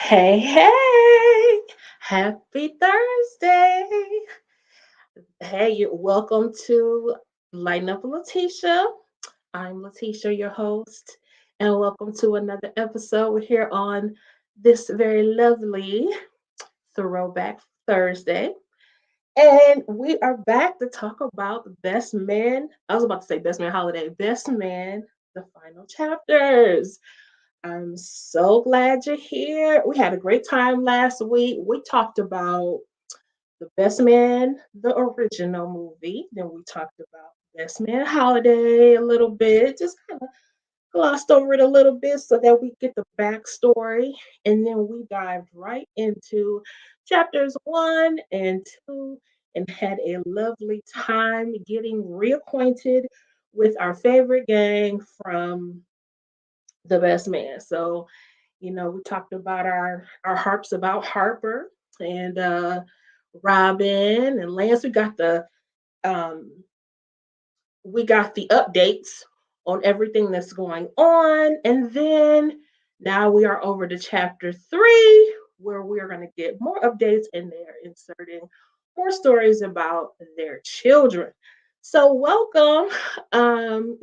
Hey, hey, happy Thursday. Hey, welcome to Lighten Up with Latisha. I'm Latisha, your host, and welcome to another episode here on this very lovely Throwback Thursday. And we are back to talk about the best man. I was about to say best man holiday, best man, the final chapters. I'm so glad you're here. We had a great time last week. We talked about The Best Man, the original movie. Then we talked about Best Man Holiday a little bit, just kind of glossed over it a little bit so that we get the backstory. And then we dived right into chapters 1 and 2 and had a lovely time getting reacquainted with our favorite gang from The Best Man. So we talked about our harps about Harper and Robin and Lance. Um we got the updates on everything that's going on, and then now we are over to chapter 3 where we are going to get more updates and they're inserting more stories about their children. So welcome.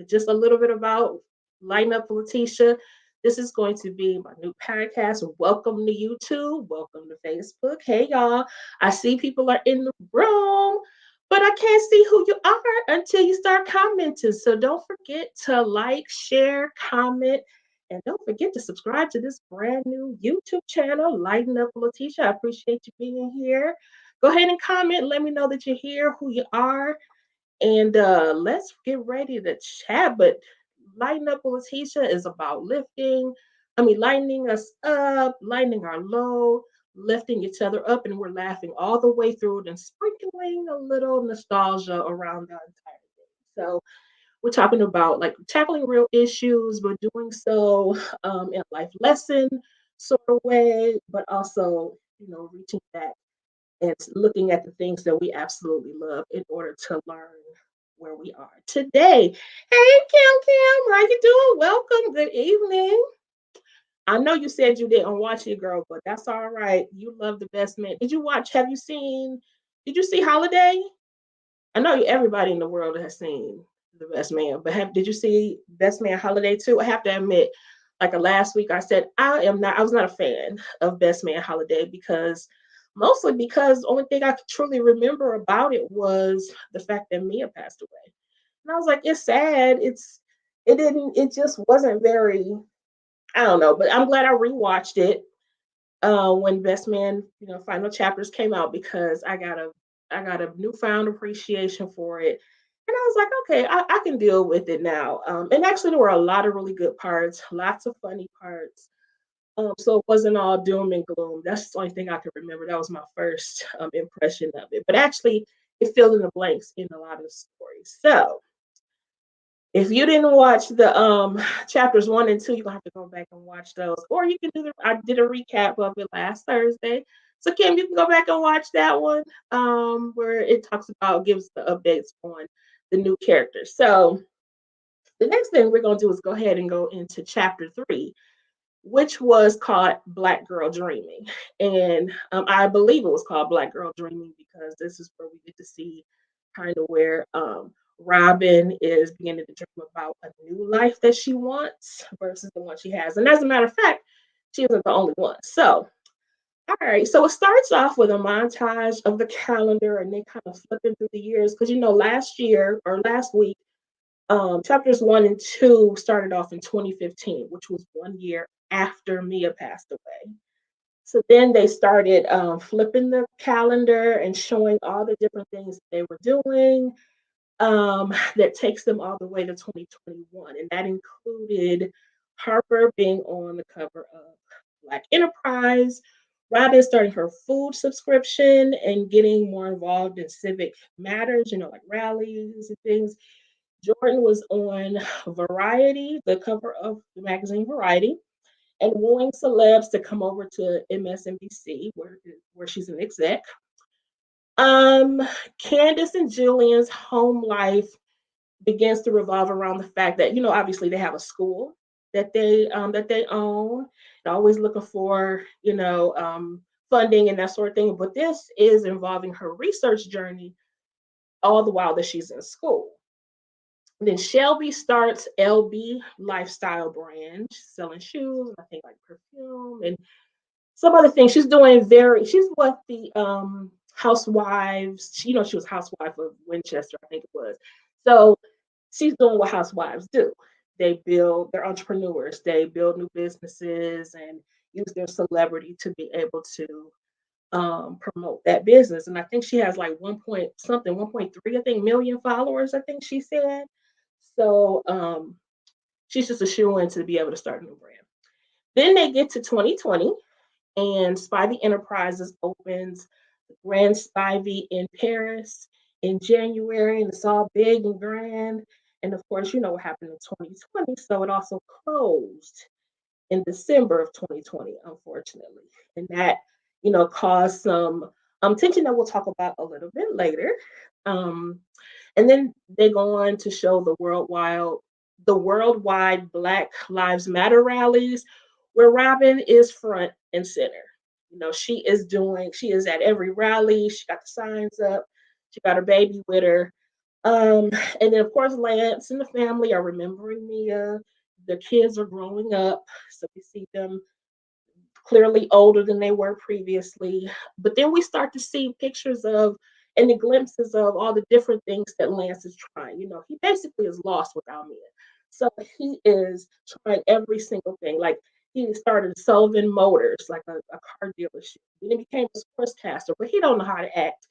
Just a little bit about Lighten Up with Latisha. This is going to be my new podcast. Welcome to YouTube. Welcome to Facebook. Hey y'all. I see people are in the room, but I can't see who you are until you start commenting. So don't forget to like, share, comment, and don't forget to subscribe to this brand new YouTube channel, Lighten Up with Latisha. I appreciate you being here. Go ahead and comment. Let me know that you're here, who you are, and let's get ready to chat. But Lighten Up with Letitia is about lightening us up, lightening our load, lifting each other up, and we're laughing all the way through it and sprinkling a little nostalgia around the entire thing. So we're talking about like tackling real issues, but doing so in a life lesson sort of way, but also, reaching back and looking at the things that we absolutely love in order to learn where we are today. Hey, Kim, how you doing? Welcome. Good evening. I know you said you didn't watch it, girl, but that's all right. You love The Best Man. Did you watch? Did you see Holiday? I know everybody in the world has seen The Best Man, but did you see Best Man Holiday too? I have to admit, like last week, I said I was not a fan of Best Man Holiday mostly because the only thing I could truly remember about it was the fact that Mia passed away, and I was like, it's sad. It just wasn't very. I don't know, but I'm glad I rewatched it when Best Man, final chapters came out because I got a newfound appreciation for it. And I was like, okay, I can deal with it now. And actually, there were a lot of really good parts, lots of funny parts. So it wasn't all doom and gloom. That's the only thing I can remember. That was my first impression of it. But actually, it filled in the blanks in a lot of the stories. So if you didn't watch the chapters 1 and 2, you're gonna have to go back and watch those. Or you can I did a recap of it last Thursday. So Kim, you can go back and watch that one, where it gives the updates on the new characters. So the next thing we're gonna do is go ahead and go into chapter 3, which was called Black Girl Dreaming. And I believe it was called Black Girl Dreaming because this is where we get to see kind of where Robin is beginning to dream about a new life that she wants versus the one she has. And as a matter of fact, she isn't the only one. So, all right. So it starts off with a montage of the calendar and they kind of flipping through the years. Because, last week, chapters 1 and 2 started off in 2015, which was 1 year after Mia passed away. So then they started flipping the calendar and showing all the different things that they were doing, that takes them all the way to 2021. And that included Harper being on the cover of Black Enterprise, Robin starting her food subscription and getting more involved in civic matters, like rallies and things. Jordan was on Variety, the cover of the magazine Variety, and wooing celebs to come over to MSNBC, where she's an exec. Um, Candace and Julian's home life begins to revolve around the fact that obviously they have a school that they own, always looking for, funding and that sort of thing. But this is involving her research journey all the while that she's in school. Then Shelby starts LB Lifestyle brand, selling shoes, I think like perfume and some other things. She's what the housewives, she was housewife of Winchester, I think it was. So she's doing what housewives do. They're entrepreneurs, they build new businesses and use their celebrity to be able to promote that business. And I think she has like 1.3, I think, million followers, I think she said. So she's just a shoe in to be able to start a new brand. Then they get to 2020 and Spivey Enterprises opens the Grand Spivey in Paris in January, and it's all big and grand. And of course, you know what happened in 2020, so it also closed in December of 2020, unfortunately, and that caused some tension that we'll talk about a little bit later. Um, and then they go on to show the worldwide Black Lives Matter rallies, where Robin is front and center. She is at every rally. She got the signs up. She got her baby with her. And then of course Lance and the family are remembering Mia. The kids are growing up, so we see them clearly older than they were previously. But then we start to see pictures of and the glimpses of all the different things that Lance is trying. He basically is lost without Mia. So he is trying every single thing. Like he started Sullivan Motors, like a car dealership. Then he became a sportscaster, but he don't know how to act.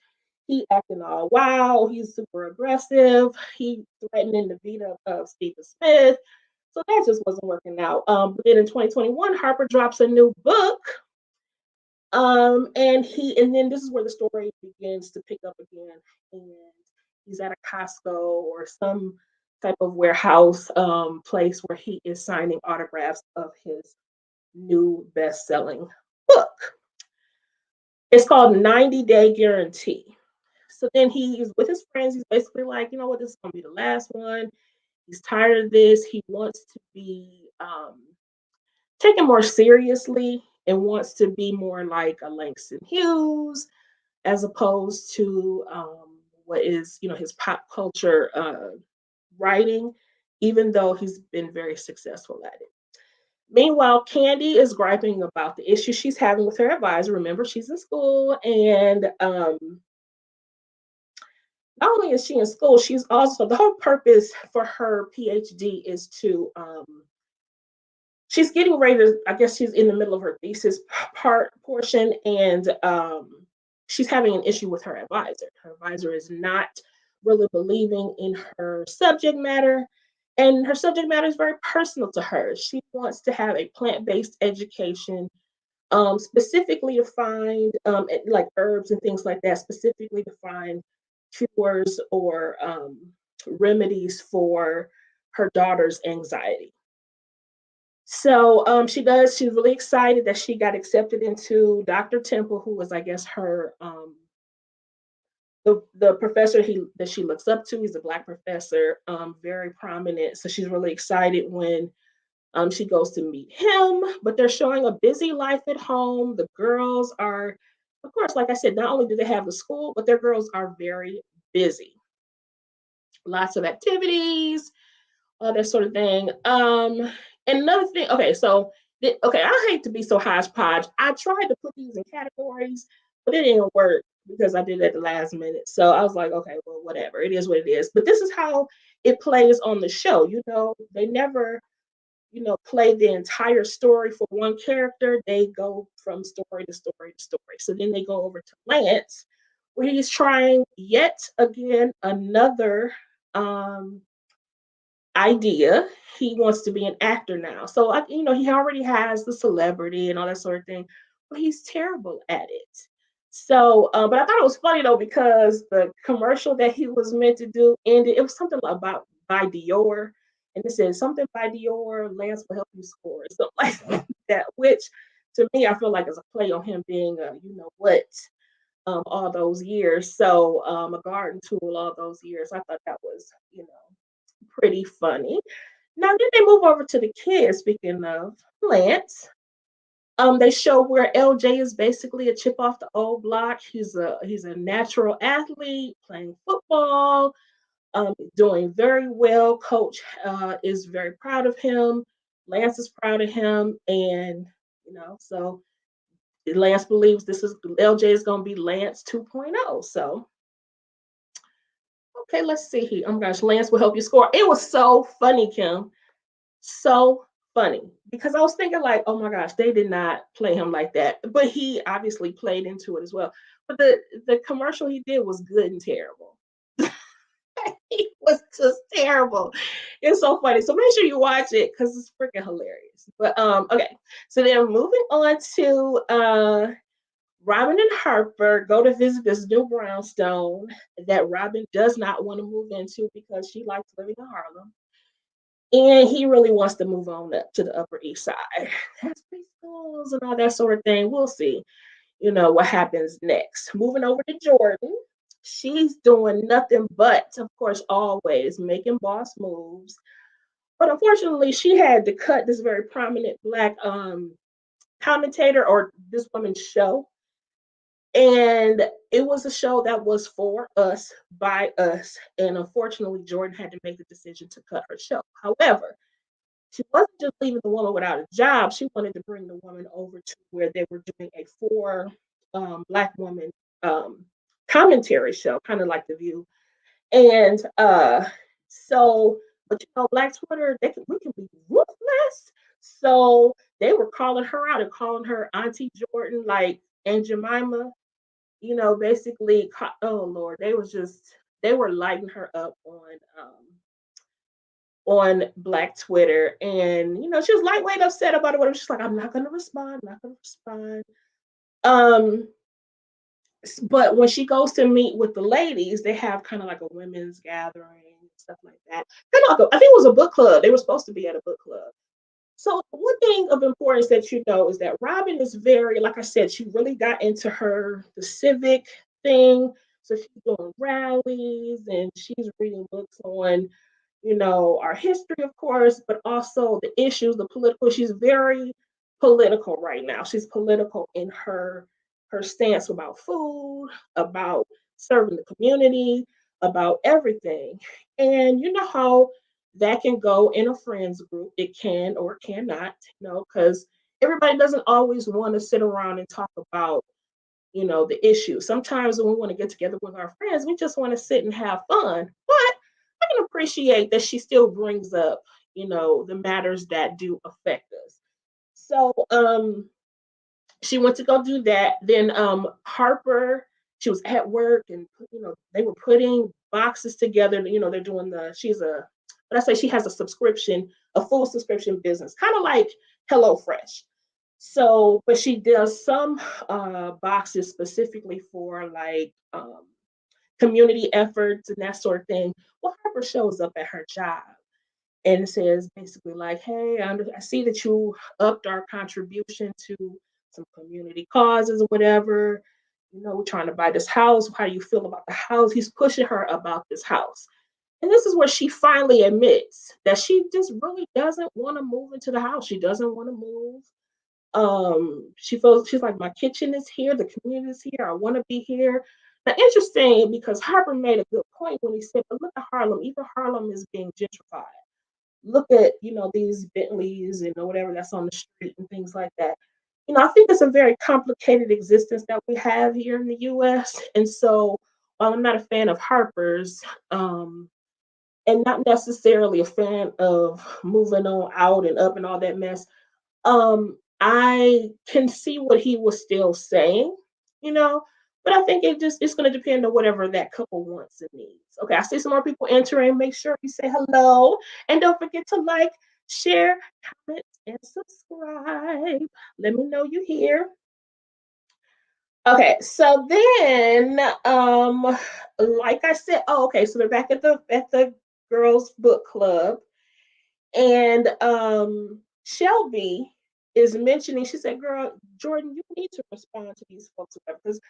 He acting all wow. He's super aggressive. He threatening to beat up Stephen Smith. So that just wasn't working out. But then in 2021, Harper drops a new book. And then this is where the story begins to pick up again. And he's at a Costco or some type of warehouse place where he is signing autographs of his new best-selling book. It's called 90 Day Guarantee. So then he's with his friends. He's basically like, you know what, this is gonna be the last one. He's tired of this. He wants to be taken more seriously and wants to be more like a Langston Hughes as opposed to what is, his pop culture writing, even though he's been very successful at it. Meanwhile, Candy is griping about the issue she's having with her advisor. Remember, she's in school, and not only is she in school, she's also the whole purpose for her PhD is to she's getting ready to, I guess she's in the middle of her thesis portion, and she's having an issue with her advisor. Her advisor is not really believing in her subject matter, and her subject matter is very personal to her. She wants to have a plant-based education, specifically to find like herbs and things like that, specifically to find cures or remedies for her daughter's anxiety. So she's really excited that she got accepted into Dr. Temple, who was, I guess, her the professor that she looks up to. He's a black professor, very prominent. So she's really excited when she goes to meet him. But they're showing a busy life at home. The girls are, of course, like I said, not only do they have the school, but their girls are very busy. Lots of activities, all that sort of thing. And another thing, okay, so okay, I hate to be so hodgepodge. I tried to put these in categories, but it didn't work because I did it at the last minute. So I was like, okay, well, whatever. It is what it is. But this is how it plays on the show. They never, play the entire story for one character. They go from story to story to story. So then they go over to Lance, where he's trying yet again another idea. He wants to be an actor now. So, he already has the celebrity and all that sort of thing, but he's terrible at it. So, but I thought it was funny though, because the commercial that he was meant to do ended. It was something about by Dior. And it said something by Dior, Lance will help you score, or something like that, which to me, I feel like is a play on him being a, what, all those years. So, a garden tool all those years. I thought that was, pretty funny. Now then they move over to the kids, speaking of Lance. They show where LJ is basically a chip off the old block. He's a natural athlete playing football, doing very well. Coach is very proud of him. Lance is proud of him, and so Lance believes this is LJ is going to be Lance 2.0. So okay, let's see here. Oh my gosh, Lance will help you score. It was so funny, Kim. So funny because I was thinking like, oh my gosh, they did not play him like that, but he obviously played into it as well. But the commercial he did was good and terrible. He was just terrible. It's so funny. So make sure you watch it because it's freaking hilarious. But okay. So then moving on to Robin and Harper go to visit this new brownstone that Robin does not want to move into because she likes living in Harlem. And he really wants to move on up to the Upper East Side. Has preschools and all that sort of thing. We'll see, what happens next. Moving over to Jordan. She's doing nothing but, of course, always making boss moves. But unfortunately, she had to cut this very prominent black commentator or this woman's show. And it was a show that was for us, by us. And unfortunately, Jordan had to make the decision to cut her show. However, she wasn't just leaving the woman without a job. She wanted to bring the woman over to where they were doing a four black woman um, commentary show, kind of like The View. And so, but Black Twitter, we can be ruthless. So they were calling her out and calling her Auntie Jordan, like Aunt Jemima. Basically, oh Lord, they were lighting her up on Black Twitter. And, she was lightweight upset about it. But she's like, I'm not going to respond. I'm not going to respond. Um, but when she goes to meet with the ladies, they have kind of like a women's gathering, stuff like that. Kind of like I think it was a book club. They were supposed to be at a book club. So one thing of importance that is that Robin is very, like I said, she really got into the civic thing. So she's doing rallies and she's reading books on our history, of course, but also the issues, the political. She's very political right now. She's political in her stance about food, about serving the community, about everything. And you know how that can go in a friends group. It can or cannot, because everybody doesn't always want to sit around and talk about the issue. Sometimes when we want to get together with our friends, we just want to sit and have fun. But I can appreciate that she still brings up, the matters that do affect us. So she went to go do that. Then Harper, she was at work and they were putting boxes together. They're doing but I say she has a full subscription business, kind of like HelloFresh. So, but she does some boxes specifically for like community efforts and that sort of thing. Well, Harper shows up at her job and says basically like, "Hey, I see that you upped our contribution to some community causes or whatever. We're trying to buy this house. How do you feel about the house?" He's pushing her about this house. And this is where she finally admits that she just really doesn't want to move into the house. She doesn't want to move. She feels she's like, my kitchen is here, the community is here, I want to be here. Now, interesting because Harper made a good point when he said, but look at Harlem, even Harlem is being gentrified. Look at, these Bentleys and whatever that's on the street and things like that. I think it's a very complicated existence that we have here in the US. And so while I'm not a fan of Harper's, and not necessarily a fan of moving on out and up and all that mess, I can see what he was still saying, you know, but I think it's gonna depend on whatever that couple wants and needs. Okay, I see some more people entering. Make sure you say hello and don't forget to like, share, comment, and subscribe. Let me know you here. Okay, so then like I said, oh okay, so they're back at the girls book club. And Shelby is mentioning, she said, girl, Jordan, you need to respond to these folks because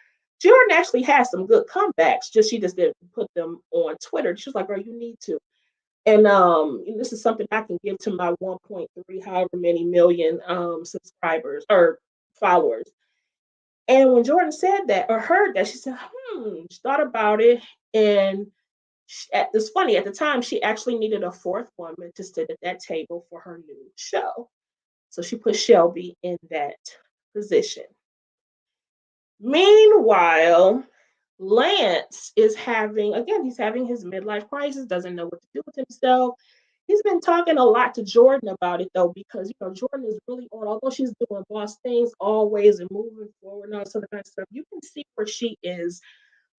Jordan actually has some good comebacks, she just didn't put them on Twitter. She was like, girl, you need to. And this is something I can give to my 1.3 however many million subscribers or followers. And when Jordan said that or heard that, she said, she thought about it. And it's funny, at the time, she actually needed a fourth woman to sit at that table for her new show. So she put Shelby in that position. Meanwhile, Lance is he's having his midlife crisis, doesn't know what to do with himself. He's been talking a lot to Jordan about it though, because Jordan is really on, although she's doing boss things always and moving forward and all this other kind of stuff, you can see where she is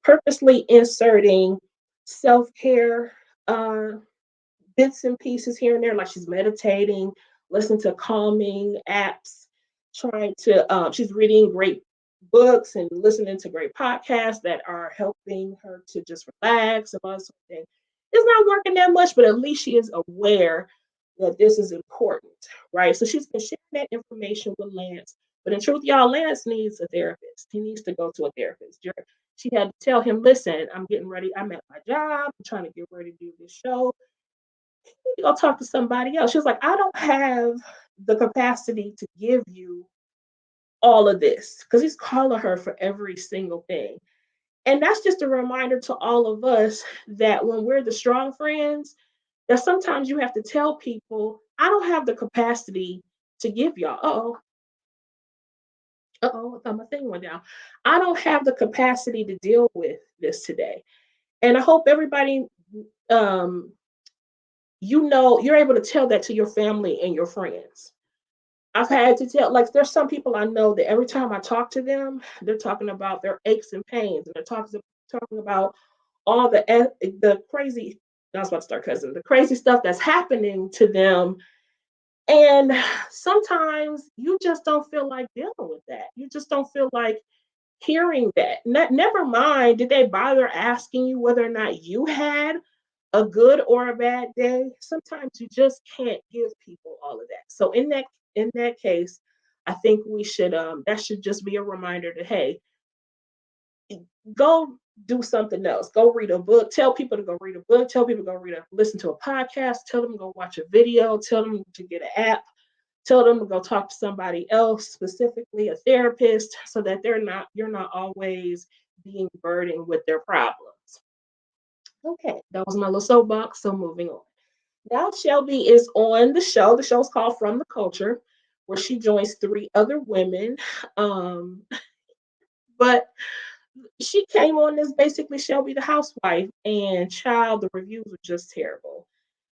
purposely inserting self-care uh bits and pieces here and there, like she's meditating, listening to calming apps, trying to she's reading great books and listening to great podcasts that are helping her to just relax and all that sort of thing. It's not working that much, but at least she is aware that this is important, right? So she's been sharing that information with Lance. But in truth, y'all, Lance needs a therapist. He needs to go to a therapist. She had to tell him, listen, I'm getting ready. I'm at my job. I'm trying to get ready to do this show. You go talk to somebody else. She was like, I don't have the capacity to give you all of this, because he's calling her for every single thing. And that's just a reminder to all of us that when we're the strong friends, that sometimes you have to tell people, I don't have the capacity to give y'all. I thought my thing went down. I don't have the capacity to deal with this today. And I hope everybody um you're able to tell that to your family and your friends. I've had to tell, like, there's some people I know that every time I talk to them, they're talking about their aches and pains, and they're talking about all the crazy. I was about to start cussing. The crazy stuff that's happening to them, and sometimes you just don't feel like dealing with that. You just don't feel like hearing that. Never mind, did they bother asking you whether or not you had a good or a bad day? Sometimes you just can't give people all of that. So in that case, I think we should that should just be a reminder that, hey, go do something else. Go read a book. Tell people to go read a book. Tell people to go listen to a podcast. Tell them to go watch a video. Tell them to get an app. Tell them to go talk to somebody else, specifically a therapist, so that you're not always being burdened with their problems. Okay, that was my little soapbox. So moving on. Now Shelby is on the show. The show's called From the Culture, where she joins three other women. Um, but she came on as basically Shelby the housewife, and child, the reviews were just terrible.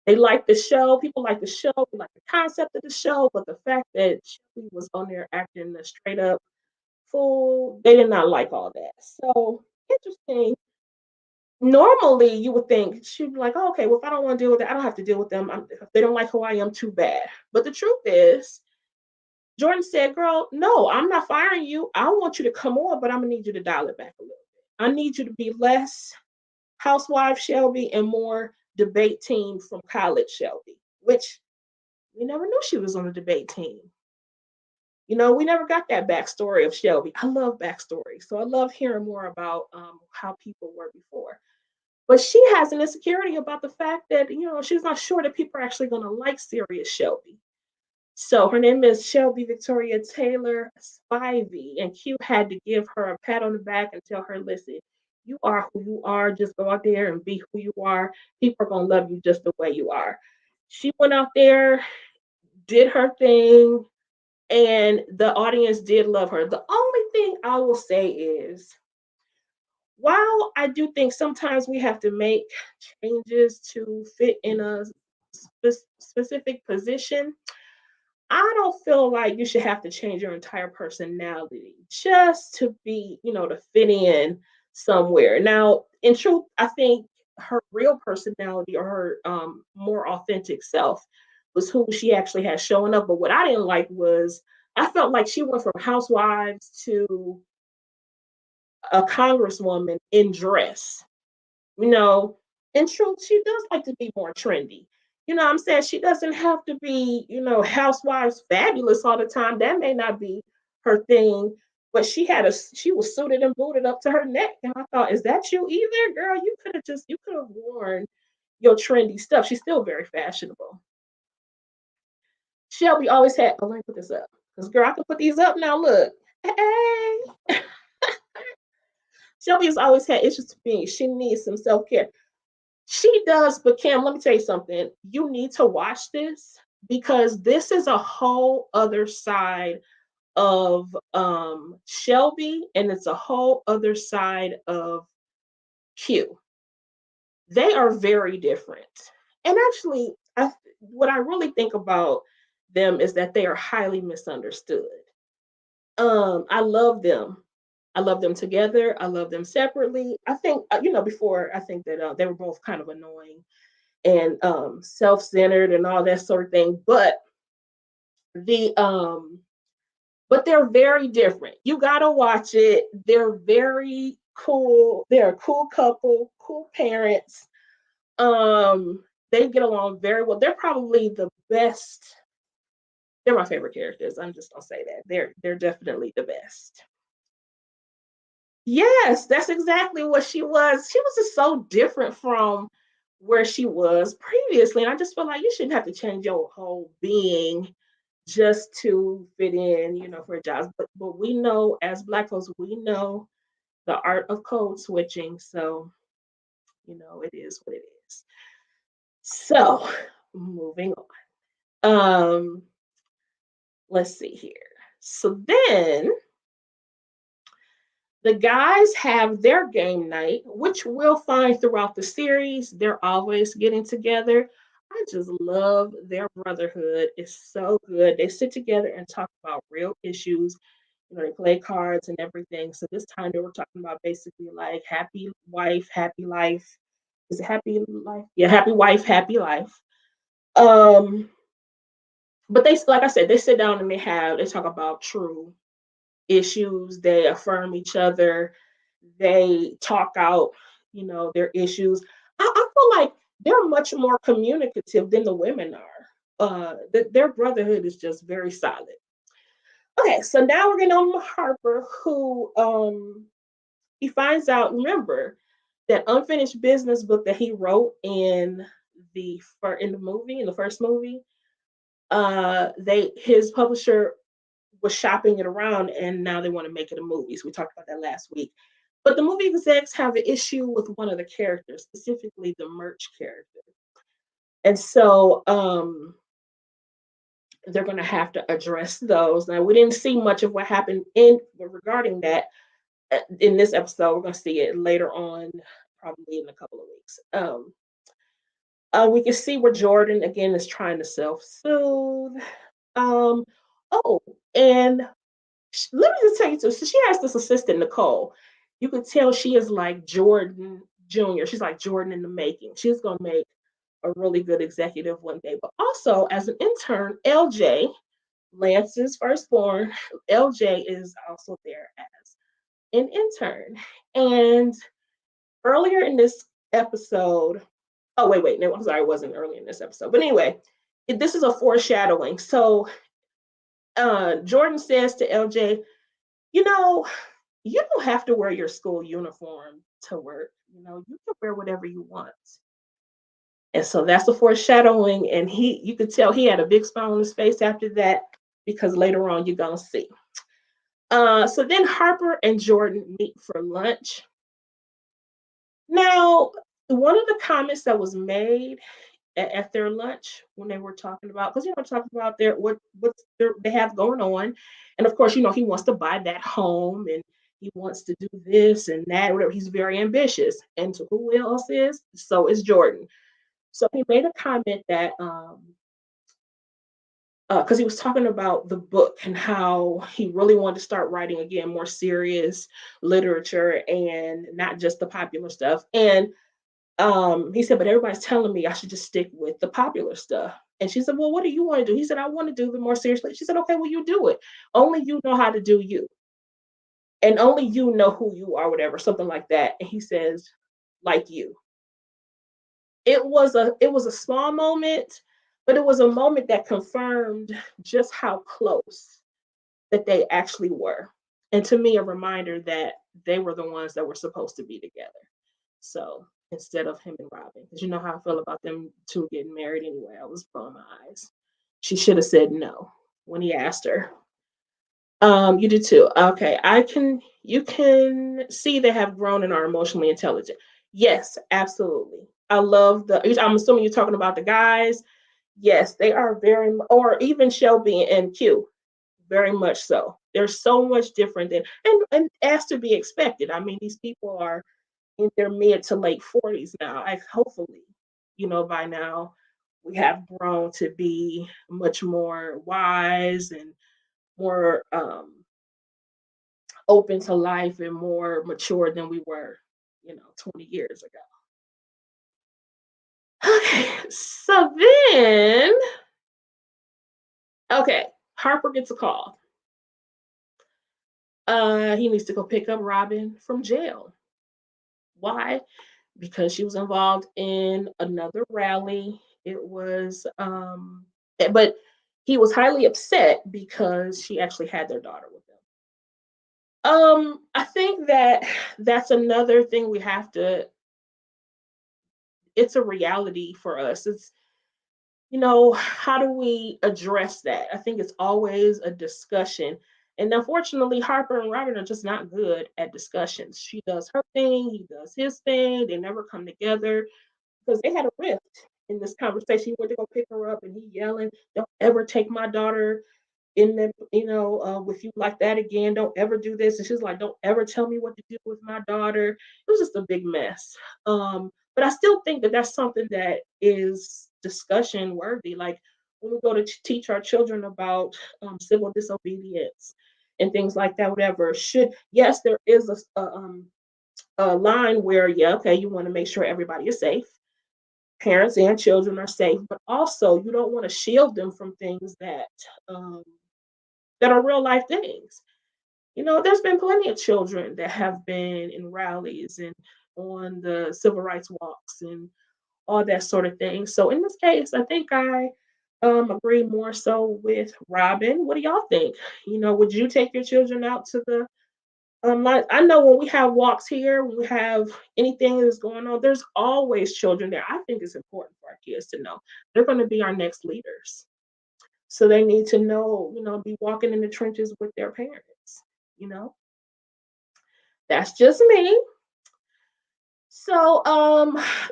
They like the show. People like the show. They like the concept of the show, but the fact that Shelby was on there acting a straight up fool, they did not like all that. So interesting. Normally, you would think she'd be like, oh, okay, well, if I don't want to deal with it, I don't have to deal with them. If they don't like who I am, too bad. But the truth is, Jordan said, girl, no, I'm not firing you. I want you to come on, but I'm going to need you to dial it back a little bit. I need you to be less housewife Shelby and more debate team from college Shelby, which we never knew she was on the debate team. We never got that backstory of Shelby. I love backstory. So I love hearing more about how people were before. But she has an insecurity about the fact that, she's not sure that people are actually going to like serious Shelby. So her name is Shelby Victoria Taylor Spivey, and Q had to give her a pat on the back and tell her, listen, you are who you are. Just go out there and be who you are. People are going to love you just the way you are. She went out there, did her thing, and the audience did love her. The only thing I will say is, while I do think sometimes we have to make changes to fit in a specific position, I don't feel like you should have to change your entire personality just to to fit in somewhere. Now, in truth, I think her real personality, or her more authentic self, was who she actually had showing up. But what I didn't like was, I felt like she went from housewives to a congresswoman in dress. You know, in truth, she does like to be more trendy. What I'm saying? She doesn't have to be, housewives fabulous all the time. That may not be her thing, but she was suited and booted up to her neck. And I thought, is that you either? Girl, you could have worn your trendy stuff. She's still very fashionable. Shelby always had, oh, let me put this up. Because girl, I can put these up now. Look. Hey. Shelby has always had issues with me. She needs some self-care. She does, but Kim, let me tell you something. You need to watch this because this is a whole other side of Shelby, and it's a whole other side of Q. They are very different. And actually, what I really think about them is that they are highly misunderstood. I love them. I love them together. I love them separately. I think before I think that they were both kind of annoying and self-centered and all that sort of thing. The but they're very different. You gotta watch it. They're very cool. They're a cool couple, cool parents. They get along very well. They're probably the best. They're my favorite characters. I'm just gonna say that. They're definitely the best. Yes, that's exactly what she was. She was just so different from where she was previously. And I just feel like you shouldn't have to change your whole being just to fit in, for a job. But we know as Black folks, we know the art of code switching. So, it is what it is. So, moving on. Let's see here. So then the guys have their game night, which we'll find throughout the series. They're always getting together. I just love their brotherhood. It's so good. They sit together and talk about real issues. They play cards and everything. So this time they were talking about basically like happy wife, happy life. Is it happy life? Yeah, happy wife, happy life. Um, but they, like I said, they sit down and they talk about true issues. They affirm each other. They talk out, their issues. I feel like they're much more communicative than the women are. Their brotherhood is just very solid. Okay, so now we're getting on to Harper, who he finds out. Remember that unfinished business book that he wrote in the movie, in the first movie. They his publisher was shopping it around, and now they want to make it a movie. So we talked about that last week. But the movie execs have an issue with one of the characters, specifically the merch character. And so they're going to have to address those. Now, we didn't see much of what happened in regarding that in this episode. We're going to see it later on, probably in a couple of weeks. We can see where Jordan again is trying to self-soothe. Um, oh, and let me just tell you too. So she has this assistant, Nicole. You could tell she is like Jordan Jr. She's like Jordan in the making. She's gonna make a really good executive one day. But also as an intern, LJ, Lance's firstborn, LJ is also there as an intern. And earlier in this episode, oh wait, no, I'm sorry, it wasn't early in this episode. But anyway, this is a foreshadowing. So Jordan says to LJ, you know, you don't have to wear your school uniform to work. You can wear whatever you want. And so that's the foreshadowing. And you could tell he had a big smile on his face after that, because later on you're gonna see. So then Harper and Jordan meet for lunch. Now, one of the comments that was made at their lunch when they were talking about, because talking about they have going on, and of course he wants to buy that home and he wants to do this and that, whatever. He's very ambitious, and to who else is so is Jordan. So he made a comment that because he was talking about the book and how he really wanted to start writing again more serious literature and not just the popular stuff. And he said, but everybody's telling me I should just stick with the popular stuff. And she said, well, what do you want to do? He said, I want to do the more seriously. She said, okay, well, you do it. Only you know how to do you. And only you know who you are, whatever, something like that. And he says, like you. It was a small moment, but it was a moment that confirmed just how close that they actually were. And to me, a reminder that they were the ones that were supposed to be together. So instead of him and Robin, because you know how I feel about them two getting married anyway, I was rolling my eyes. She should have said no when he asked her. You do too. Okay. You can see they have grown and are emotionally intelligent. Yes, absolutely. I love I'm assuming you're talking about the guys. Yes, they are or even Shelby and Q, very much so. They're so much different and as to be expected. I mean, these people are in their mid to late 40s now. Hopefully, by now we have grown to be much more wise and more open to life and more mature than we were, 20 years ago. Okay, so then, okay, Harper gets a call. He needs to go pick up Robin from jail. Why? Because she was involved in another rally. It was, but he was highly upset because she actually had their daughter with him. I think that that's another thing we have to. It's a reality for us. How do we address that? I think it's always a discussion. And unfortunately, Harper and Robin are just not good at discussions. She does her thing, he does his thing. They never come together because they had a rift in this conversation. He went to go pick her up and he yelling, "Don't ever take my daughter in the with you like that again. Don't ever do this." And she's like, "Don't ever tell me what to do with my daughter." It was just a big mess. But I still think that that's something that is discussion worthy. Like when we go to teach our children about civil disobedience and things like that, whatever. Yes, there is a line where, yeah, okay, you want to make sure everybody is safe, parents and children are safe, but also you don't want to shield them from things um, that are real life things. There's been plenty of children that have been in rallies and on the civil rights walks and all that sort of thing. So in this case, I think I agree more so with Robin. What do y'all think? Would you take your children out to the like I know when we have walks here, when we have anything that's going on, there's always children there. I think it's important for our kids to know they're going to be our next leaders. So they need to know, be walking in the trenches with their parents. You know, that's just me. So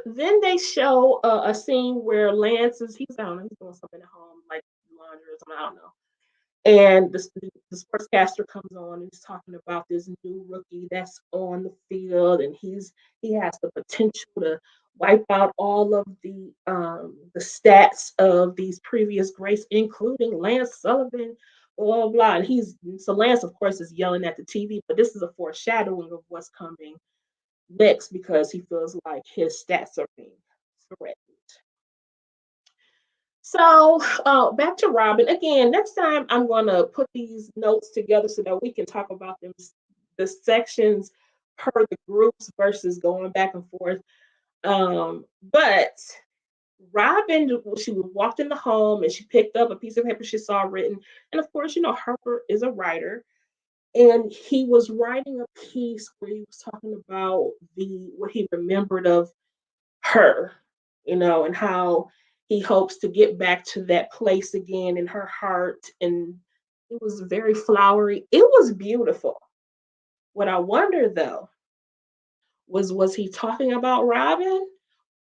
then they show a scene where Lance he's I don't know, he's doing something at home, like laundry or something, I don't know. And the sportscaster comes on and he's talking about this new rookie that's on the field, and he has the potential to wipe out all of the stats of these previous greats, including Lance Sullivan, blah blah blah. And Lance, of course, is yelling at the TV, but this is a foreshadowing of what's coming next because he feels like his stats are being threatened. So back to Robin again. Next time, I'm gonna put these notes together so that we can talk about them, the sections per the groups versus going back and forth. But Robin, she walked in the home and she picked up a piece of paper she saw written, and of course, Harper is a writer, and he was writing a piece where he was talking about the what he remembered of her, and how he hopes to get back to that place again in her heart. And it was very flowery. It was beautiful. What I wonder though was he talking about Robin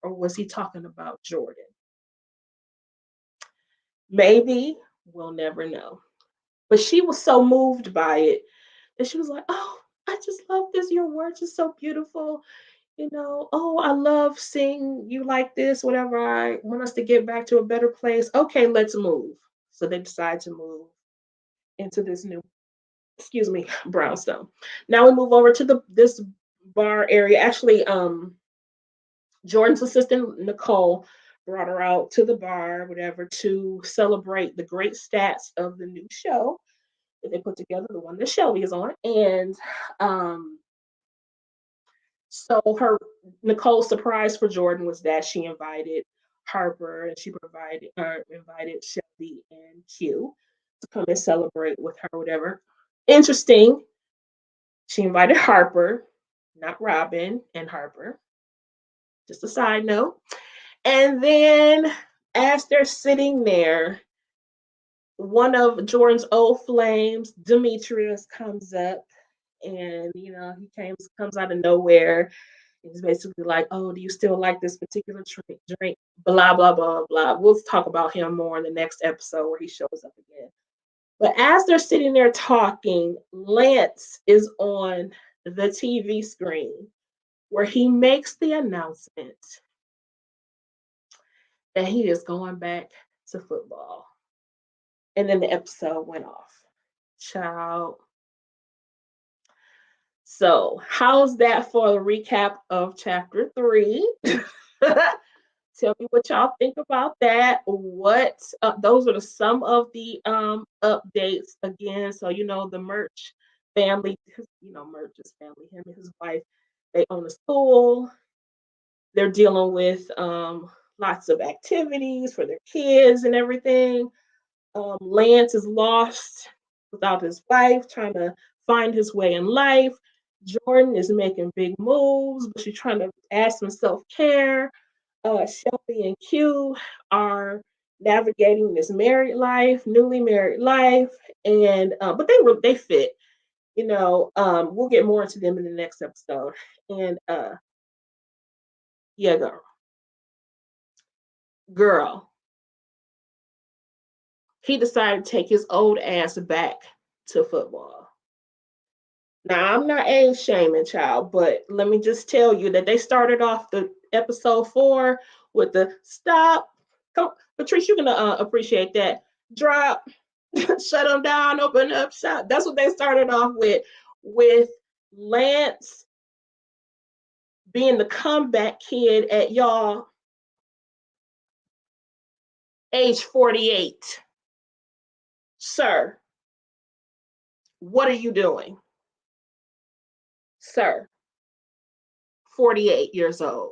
or was he talking about Jordan? Maybe we'll never know. But she was so moved by it that she was like, "Oh, I just love this. Your words are so beautiful. Oh, I love seeing you like this, whatever. I want us to get back to a better place. Okay, let's move." So they decide to move into this new, excuse me, brownstone. Now we move over to this bar area. Actually, Jordan's assistant Nicole brought her out to the bar, whatever, to celebrate the great stats of the new show that they put together, the one that Shelby is on. And um so her Nicole's surprise for Jordan was that she invited Harper and she invited Shelby and Q to come and celebrate with her, whatever. Interesting. She invited Harper, not Robin and Harper. Just a side note. And then as they're sitting there, one of Jordan's old flames, Demetrius, comes up, and he comes out of nowhere. He's basically like, "Oh, do you still like this particular drink?" Blah blah blah blah. We'll talk about him more in the next episode where he shows up again. But as they're sitting there talking, Lance is on the TV screen where he makes the announcement that he is going back to football. And then the episode went off. Child. So, how's that for a recap of chapter 3? Tell me what y'all think about that. What those are some of the updates again. So the Merch family, Merch's family, him and his wife, they own a school. They're dealing with lots of activities for their kids and everything. Lance is lost without his wife, trying to find his way in life. Jordan is making big moves, but she's trying to add some self care. Shelby and Q are navigating this married life, newly married life, and but they fit. We'll get more into them in the next episode. And yeah, girl, he decided to take his old ass back to football. Now, I'm not age shaming, child, but let me just tell you that they started off the episode 4 with the stop. Come, Patrice, you're gonna appreciate that. Drop, shut them down, open up shop. That's what they started off with Lance being the comeback kid at y'all age 48. Sir, what are you doing? Sir, 48 years old.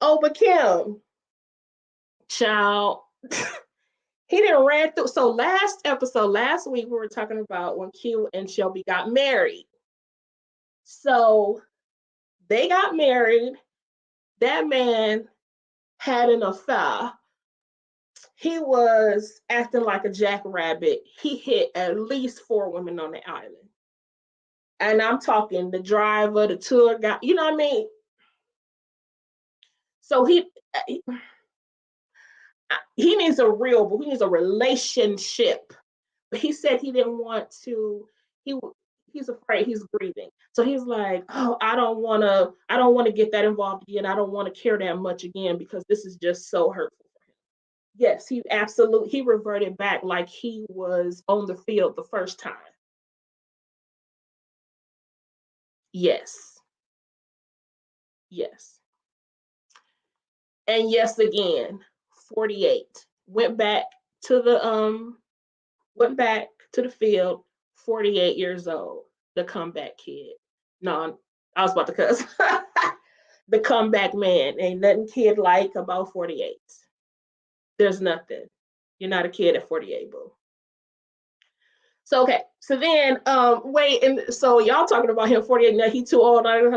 Oh, but Kim, child, he didn't ran through. So last week, we were talking about when Q and Shelby got married. So they got married. That man had an affair. He was acting like a jackrabbit. He hit at least 4 women on the island. And I'm talking the driver, the tour guide, you know what I mean? So he needs he needs a relationship. But he said he didn't want to, he he's afraid, he's grieving. So he's like, "Oh, I don't want to get that involved again. I don't want to care that much again because this is just so hurtful." Yes, he reverted back like he was on the field the first time. Yes. Yes. And yes again, 48. To the went back to the field, 48 years old, the comeback kid. No, I was about to cuss. The comeback man. Ain't nothing kid like about 48. There's nothing. You're not a kid at 48, boo. So okay, so then wait, and so y'all talking about him 48 now, he too old, other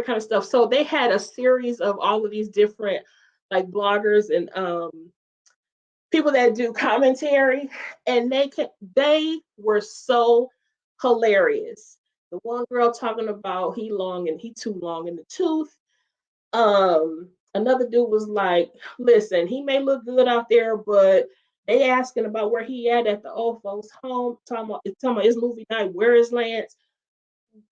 kind of stuff. So they had a series of all of these different like bloggers and people that do commentary, and they were so hilarious. The one girl talking about he too long in the tooth. Another dude was like, listen, he may look good out there, but they asking about where he at the old folks home, talking about his movie night, where is Lance?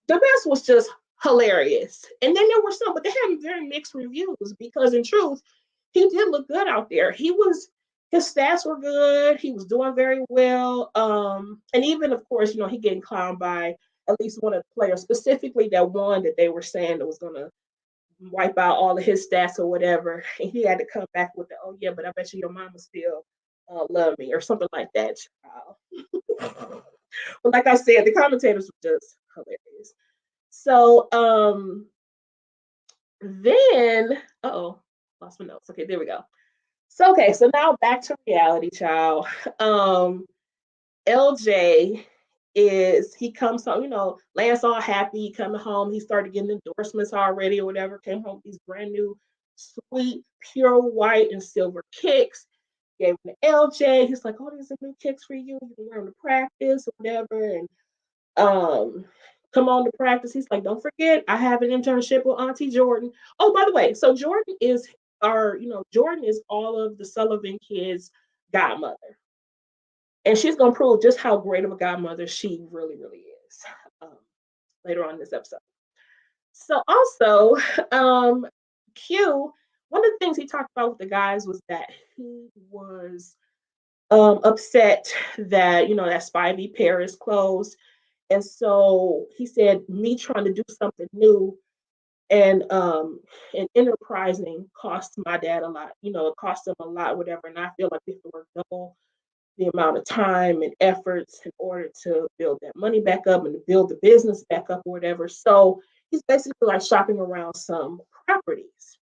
The best was just hilarious. And then there were some, but they had very mixed reviews because in truth, he did look good out there. His stats were good. He was doing very well. And even of course, he getting clowned by at least one of the players, specifically that one that they were saying that was gonna wipe out all of his stats or whatever. And he had to come back with the, "Oh yeah, but I bet you your mama still love me," or something like that. But like I said, the commentators were just hilarious. So then lost my notes. Okay, there we go. So okay, so now back to reality, child. LJ he comes home, Lance all happy coming home. He started getting endorsements already or whatever, came home with these brand new sweet, pure white and silver kicks. Gave him the LJ. He's like, oh, these are new kicks for you. You can wear them to practice or whatever. And um, come on to practice. He's like, don't forget, I have an internship with Auntie Jordan. Oh, by the way, so Jordan is all of the Sullivan kids' godmother. And she's gonna prove just how great of a godmother she really, really is um, later on in this episode. So also, Q, one of the things he talked about with the guys was that he was upset that that Spivey Paris closed, and so he said me trying to do something new and enterprising cost my dad a lot. It cost him a lot, whatever. And I feel like we have to work double the amount of time and efforts in order to build that money back up and to build the business back up or whatever. So he's basically like shopping around some properties.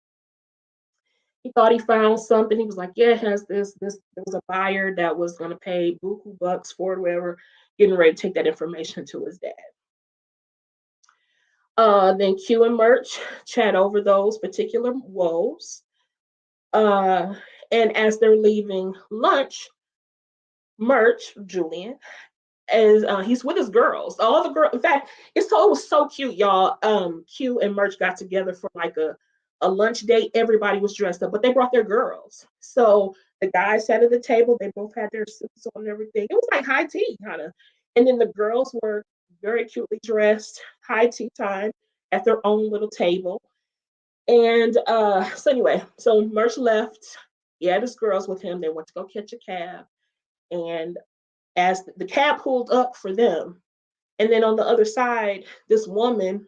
He thought he found something. He was like, yeah, it has this. There was a buyer that was going to pay buku bucks for it, whatever, getting ready to take that information to his dad. Then Q and Merch chat over those particular woes. Uh, and as they're leaving lunch, Merch, Julian, as he's with his girls. All the girls, in fact, it was so cute, y'all. Q and Merch got together for like a lunch date. Everybody was dressed up, but they brought their girls. So the guys sat at the table. They both had their suits on and everything. It was like high tea kind of. And then the girls were very cutely dressed, high tea time at their own little table. And so anyway, so Merch left. He had his girls with him. They went to go catch a cab. And as the cab pulled up for them, and then on the other side, this woman,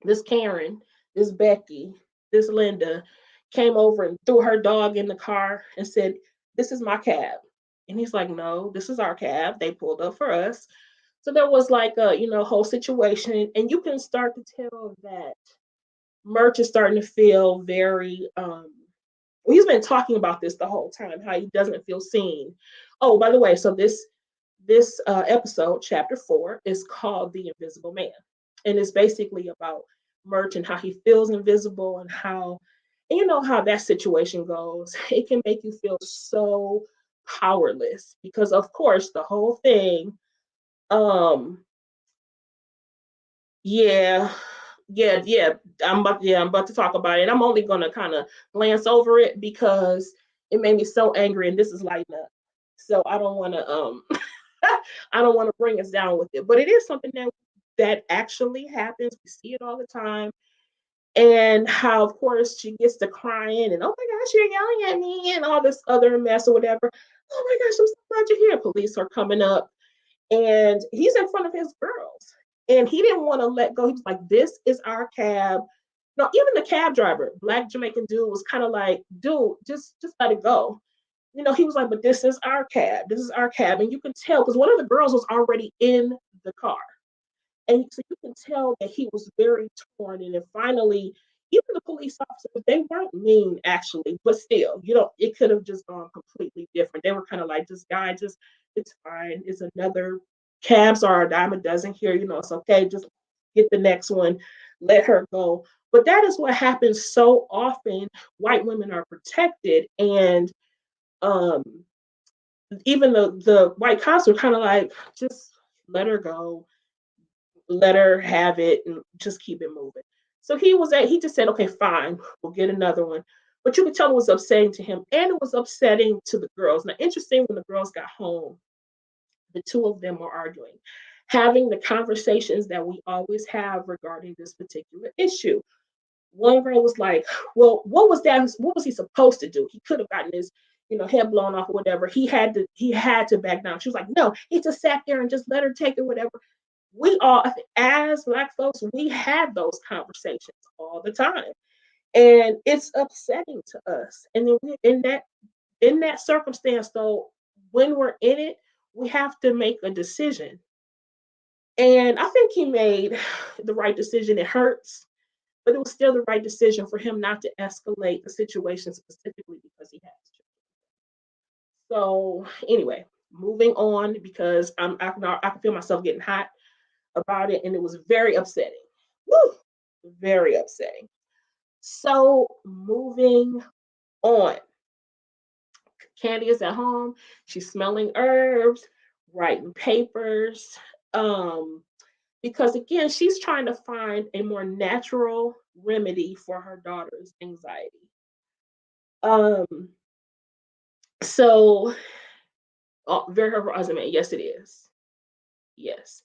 this Karen, this Becky, this Linda came over and threw her dog in the car and said, "This is my cab." And he's like, "No, this is our cab. They pulled up for us." So there was like a, whole situation. And you can start to tell that Merch is starting to feel very, well, he's been talking about this the whole time, how he doesn't feel seen. Oh, by the way, so this episode, chapter 4, is called The Invisible Man. And it's basically about Merch and how he feels invisible and you know how that situation goes. It can make you feel so powerless because, of course, the whole thing, um, yeah, yeah. I'm about to talk about it. I'm only gonna kind of glance over it because it made me so angry, and this is lighting up. So I don't want to I don't want to bring us down with it, but it is something that actually happens. We see it all the time, and how of course she gets to crying and oh my gosh, you're yelling at me and all this other mess or whatever. Oh my gosh, I'm so glad you're here. Police are coming up, and he's in front of his girls, and he didn't want to let go. He was like, "This is our cab." No, even the cab driver, black Jamaican dude, was kind of like, "Dude, just let it go." He was like, but this is our cab. This is our cab. And you can tell because one of the girls was already in the car. And so you can tell that he was very torn. And then finally, even the police officers, they weren't mean actually, but still, it could have just gone completely different. They were kind of like, this guy just, it's fine. It's another cabs are a dime a dozen here. It's okay. Just get the next one, let her go. But that is what happens so often. White women are protected, and um even the white cops were kind of like, just let her go, let her have it, and just keep it moving. So he just said, okay, fine, we'll get another one. But you could tell it was upsetting to him, and it was upsetting to the girls. Now, interesting, when the girls got home, the two of them were arguing, having the conversations that we always have regarding this particular issue. One girl was like, "Well, what was that? What was he supposed to do? He could have gotten his, head blown off or whatever. He had to back down." She was like, "No, he just sat there and just let her take it, whatever." We all, as Black folks, we had those conversations all the time, and it's upsetting to us. And then in that circumstance, though, when we're in it, we have to make a decision. And I think he made the right decision. It hurts, but it was still the right decision for him not to escalate the situation specifically because he has to. So anyway, moving on because I can feel myself getting hot about it, and it was very upsetting. Woo! Very upsetting. So moving on. Candy is at home. She's smelling herbs, writing papers. Um, because again, she's trying to find a more natural remedy for her daughter's anxiety. Um, so very her resume, yes, it is. Yes.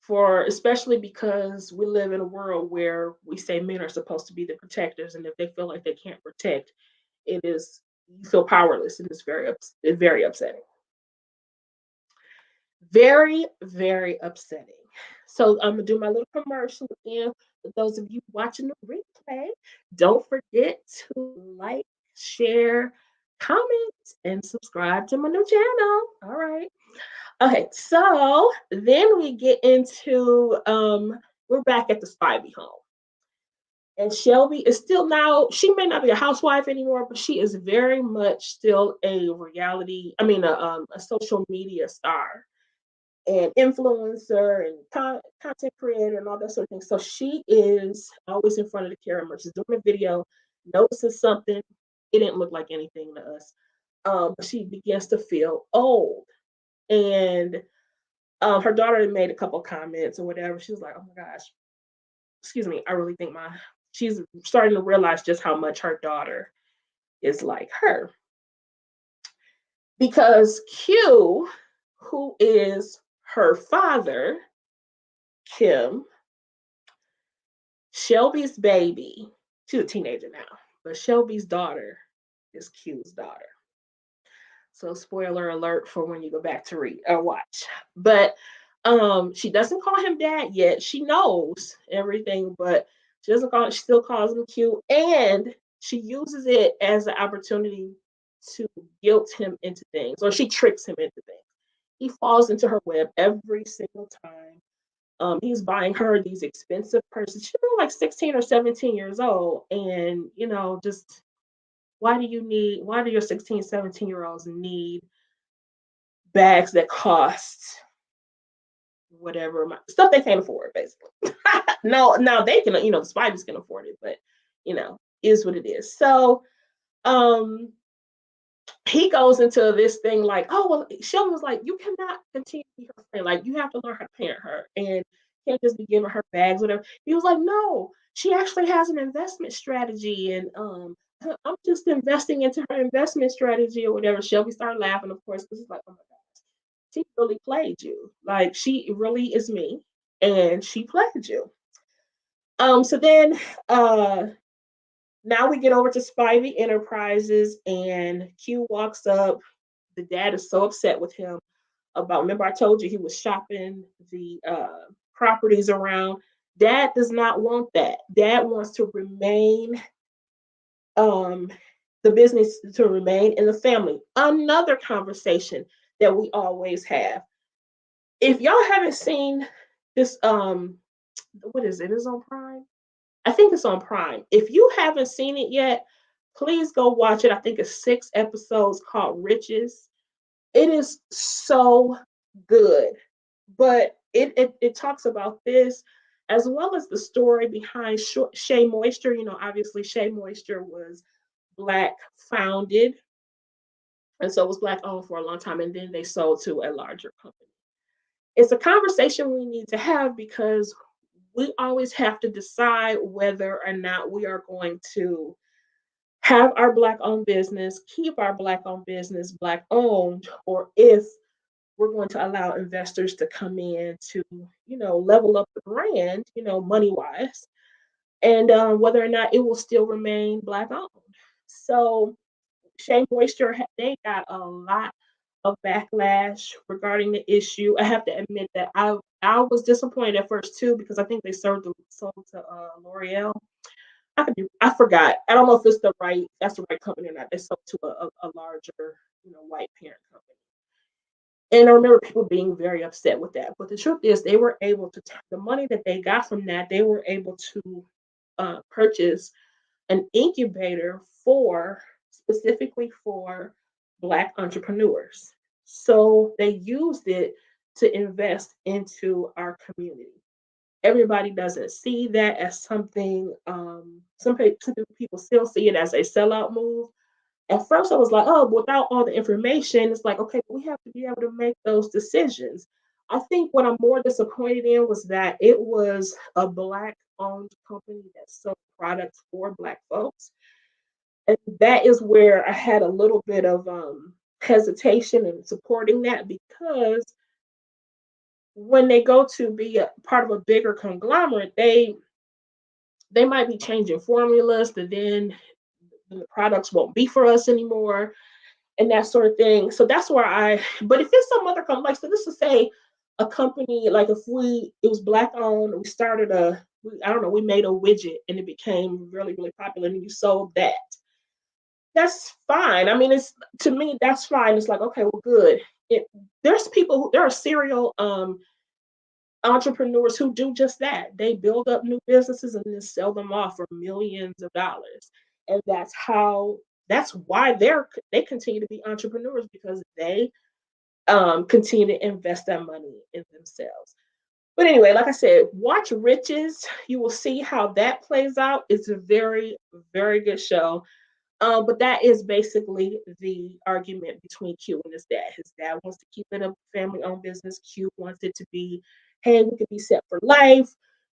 For especially because we live in a world where we say men are supposed to be the protectors, and if they feel like they can't protect, it is you feel powerless, and it's very upsetting. Very, very upsetting. So I'm gonna do my little commercial again. For those of you watching the replay, don't forget to like, share, comment, and subscribe to my new channel. All right. Okay, so then we get into we're back at the Spivey home. And Shelby is still now, she may not be a housewife anymore, but she is very much still a a social media star and influencer and content creator and all that sort of thing. So she is always in front of the camera. She's doing a video, notices something. It didn't look like anything to us. But she begins to feel old. And her daughter made a couple comments or whatever. She was like, "Oh my gosh, excuse me. I really think my." She's starting to realize just how much her daughter is like her because Q, who is her father, Kim, Shelby's baby. She's a teenager now, but Shelby's daughter is Q's daughter. So spoiler alert for when you go back to read or watch. But she doesn't call him dad yet. She knows everything, but she doesn't call she still calls him Q. And she uses it as an opportunity to guilt him into things, or she tricks him into things. He falls into her web every single time. He's buying her these expensive purses. She's like 16 or 17 years old. And, just why do your 16, 17-year olds need bags that cost whatever stuff they can't afford, basically. No, now they can, the spiders can afford it, but is what it is. So um he goes into this thing like, oh well, Sheldon was like, you cannot continue to be her friend. Like you have to learn how to parent her and can't just be giving her bags, whatever. He was like, no, she actually has an investment strategy, and I'm just investing into her investment strategy or whatever. Shelby started laughing, of course, because he's like, oh my god, she really played you. Like she really is me, and she played you. So then now we get over to Spivey Enterprises, and Q walks up. The dad is so upset with him about. Remember, I told you he was shopping the properties around. Dad does not want that. Dad wants to remain um, the business to remain in the family. Another conversation that we always have. If y'all haven't seen this, what is it? Is it on Prime? I think it's on Prime. If you haven't seen it yet, please go watch it. I think it's 6 episodes called Riches. It is so good, but it talks about this as well as the story behind Shea Moisture. Obviously Shea Moisture was Black founded, and so it was Black owned for a long time, and then they sold to a larger company. It's a conversation we need to have because we always have to decide whether or not we are going to have our Black owned business, keep our Black owned business Black owned, or if we're going to allow investors to come in to, level up the brand, money wise, and whether or not it will still remain Black owned. So Shea Moisture, they got a lot of backlash regarding the issue. I have to admit that I was disappointed at first too because I think they sold to L'Oreal. I forgot. I don't know if that's the right company or not. They sold to a larger, white parent company. And I remember people being very upset with that. But the truth is, they were able to the money that they got from that, they were able to purchase an incubator for specifically for Black entrepreneurs. So they used it to invest into our community. Everybody doesn't see that as something. Some people still see it as a sellout move. At first, I was like, oh, without all the information, it's like, okay, we have to be able to make those decisions. I think what I'm more disappointed in was that it was a black owned company that sold products for black folks. And that is where I had a little bit of hesitation in supporting that because when they go to be a part of a bigger conglomerate, they might be changing formulas that then the products won't be for us anymore and that sort of thing. So that's where but if it's some other company, like, so this is say a company, like if it was black owned, we started I don't know, we made a widget and it became really, really popular and you sold that. That's fine. I mean, to me, that's fine. It's like, okay, well, good. It, there are serial entrepreneurs who do just that. They build up new businesses and then sell them off for millions of dollars. And that's why they continue to be entrepreneurs because they continue to invest that money in themselves. But anyway, like I said, watch Riches. You will see how that plays out. It's a very, very good show. But that is basically the argument between Q and his dad. His dad wants to keep it a family owned business. Q wants it to be, hey, we could be set for life.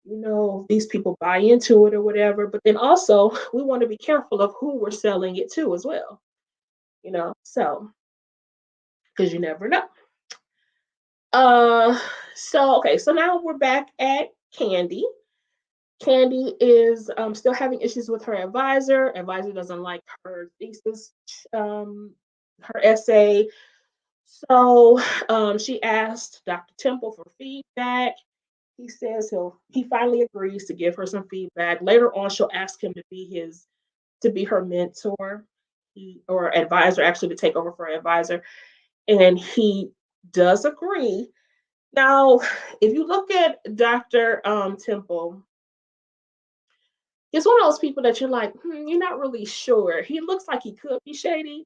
You know, these people buy into it or whatever. But then also, we want to be careful of who we're selling it to as well. So because you never know. Uh, so now we're back at Candy. Candy is still having issues with her advisor. Advisor doesn't like her thesis, her essay. So she asked Dr. Temple for feedback. He says he finally agrees to give her some feedback. Later on, she'll ask him to be her mentor, or advisor, actually to take over for her advisor, and he does agree. Now, if you look at Dr. Temple, he's one of those people that you're like, you're not really sure. He looks like he could be shady,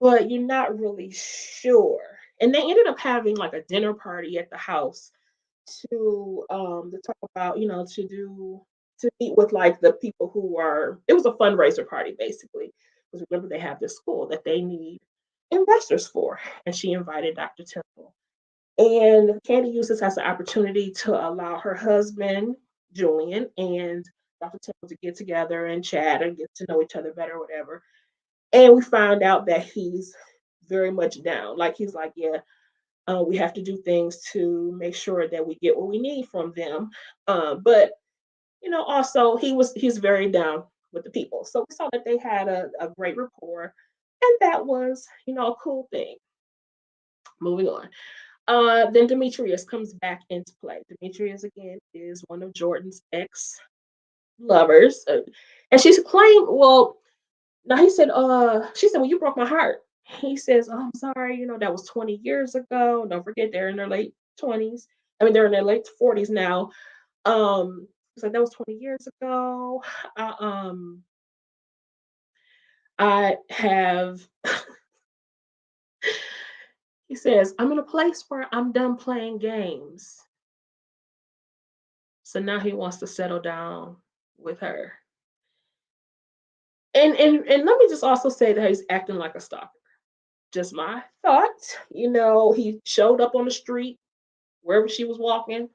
but you're not really sure. And they ended up having like a dinner party at the house to talk about, to meet with like the people who are. It was a fundraiser party basically. Because remember they have this school that they need investors for, and she invited Dr. Temple. And Candy used this as an opportunity to allow her husband, Julian, and Dr. Temple to get together and chat and get to know each other better, whatever. And we found out that he's very much down. Like he's like, yeah, we have to do things to make sure that we get what we need from them. But also he's very down with the people. So we saw that they had a great rapport, and that was, a cool thing. Moving on. Then Demetrius comes back into play. Demetrius again is one of Jordan's ex lovers, and she's claimed. Well, now she said, well, you broke my heart. He says, oh, I'm sorry. That was 20 years ago. Don't forget, they're in their late 20s. I mean, they're in their late 40s now. So that was 20 years ago. I, um, I have. He says, I'm in a place where I'm done playing games. So now he wants to settle down with her. And let me just also say that he's acting like a stalker. Just my thoughts. He showed up on the street wherever she was walking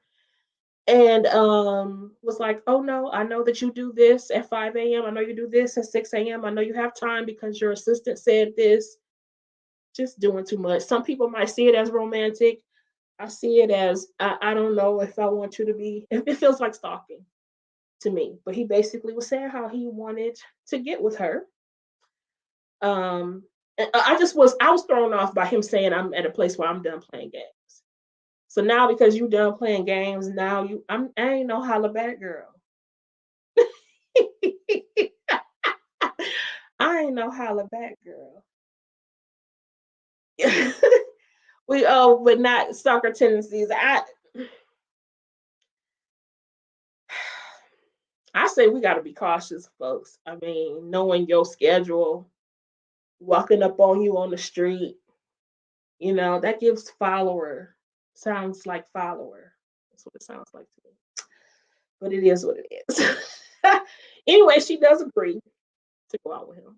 and was like, oh no, I know that you do this at 5 a.m. I know you do this at 6 a.m. I know you have time because your assistant said this. Just doing too much. Some people might see it as romantic. I see it as I don't know if I want you to be, if it feels like stalking to me. But he basically was saying how he wanted to get with her. And I was thrown off by him saying I'm at a place where I'm done playing games. So now because you done playing games, now I ain't no holla back girl. I ain't no holla back girl. But not stalker tendencies. I say we got to be cautious, folks. I mean, knowing your schedule, walking up on you on the street, that gives follower. Sounds like follower. That's what it sounds like to me. but it is what it is. Anyway, she does agree to go out with him.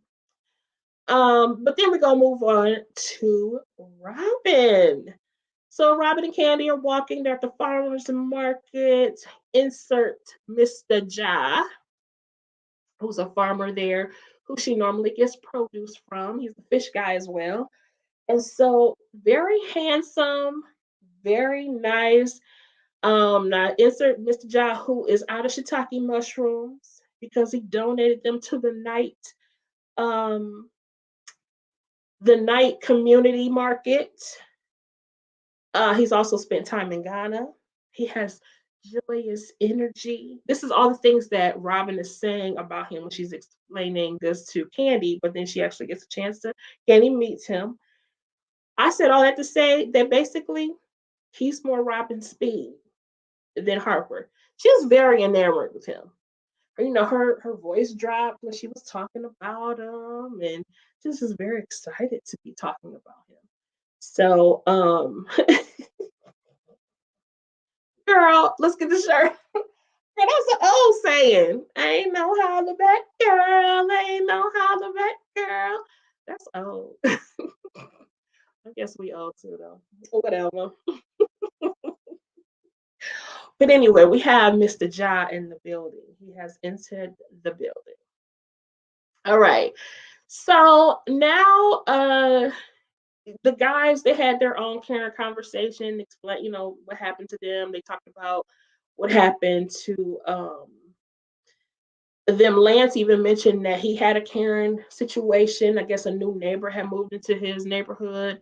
But then we're gonna move on to Robin. So Robin and Candy are walking. They're at the farmers market. Insert Mr. Ja, who's a farmer there, who she normally gets produce from. He's the fish guy as well. And so very handsome, very nice. Now insert Mr. Ja, who is out of shiitake mushrooms because he donated them to um the night community market. He's also spent time in Ghana. He has joyous energy. This is all the things that Robin is saying about him when she's explaining this to Candy, but then she actually gets a chance to Candy meets him. I said all that to say that basically he's more Robin Speed than Harper. She was very enamored with him. Her voice dropped when she was talking about him, and just is very excited to be talking about him. So, girl, let's get the shirt. Girl, that's an old saying. Ain't no holler back, girl. Ain't no holler back, girl. That's old. I guess we old too, though. Whatever. But anyway, we have Mr. Ja in the building. He has entered the building. All right. So now the guys, they had their own kind of conversation, explain, what happened to them. They talked about what happened to them. Lance even mentioned that he had a Karen situation. I guess a new neighbor had moved into his neighborhood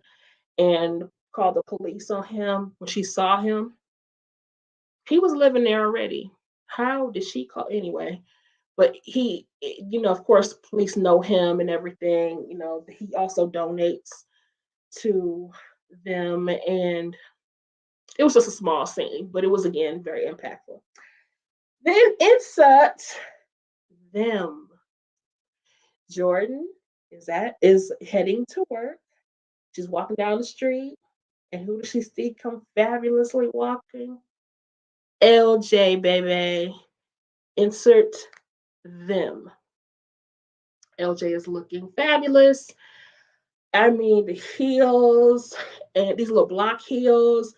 and called the police on him when she saw him. He was living there already. How did she call anyway? But of course, police know him and everything. He also donates to them, and it was just a small scene, but it was again very impactful. Then insert them. Jordan is heading to work. She's walking down the street, and who does she see come fabulously walking? LJ, baby. Insert them. LJ is looking fabulous. I mean, the heels and these little block heels,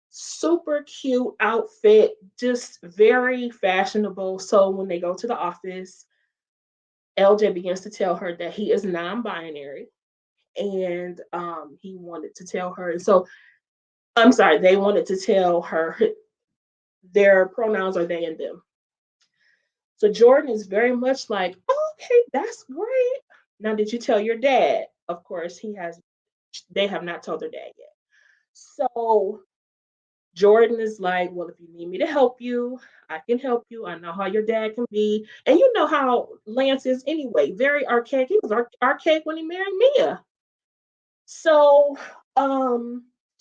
super cute outfit, just very fashionable. So when they go to the office, LJ begins to tell her that he is non-binary, and he wanted to tell her. So I'm sorry, they wanted to tell her their pronouns are they and them. So Jordan is very much like, oh, okay, that's great. Now, did you tell your dad? Of course, they have not told their dad yet. So Jordan is like, well, if you need me to help you, I can help you. I know how your dad can be. And you know how Lance is anyway, very archaic. He was archaic when he married Mia. So,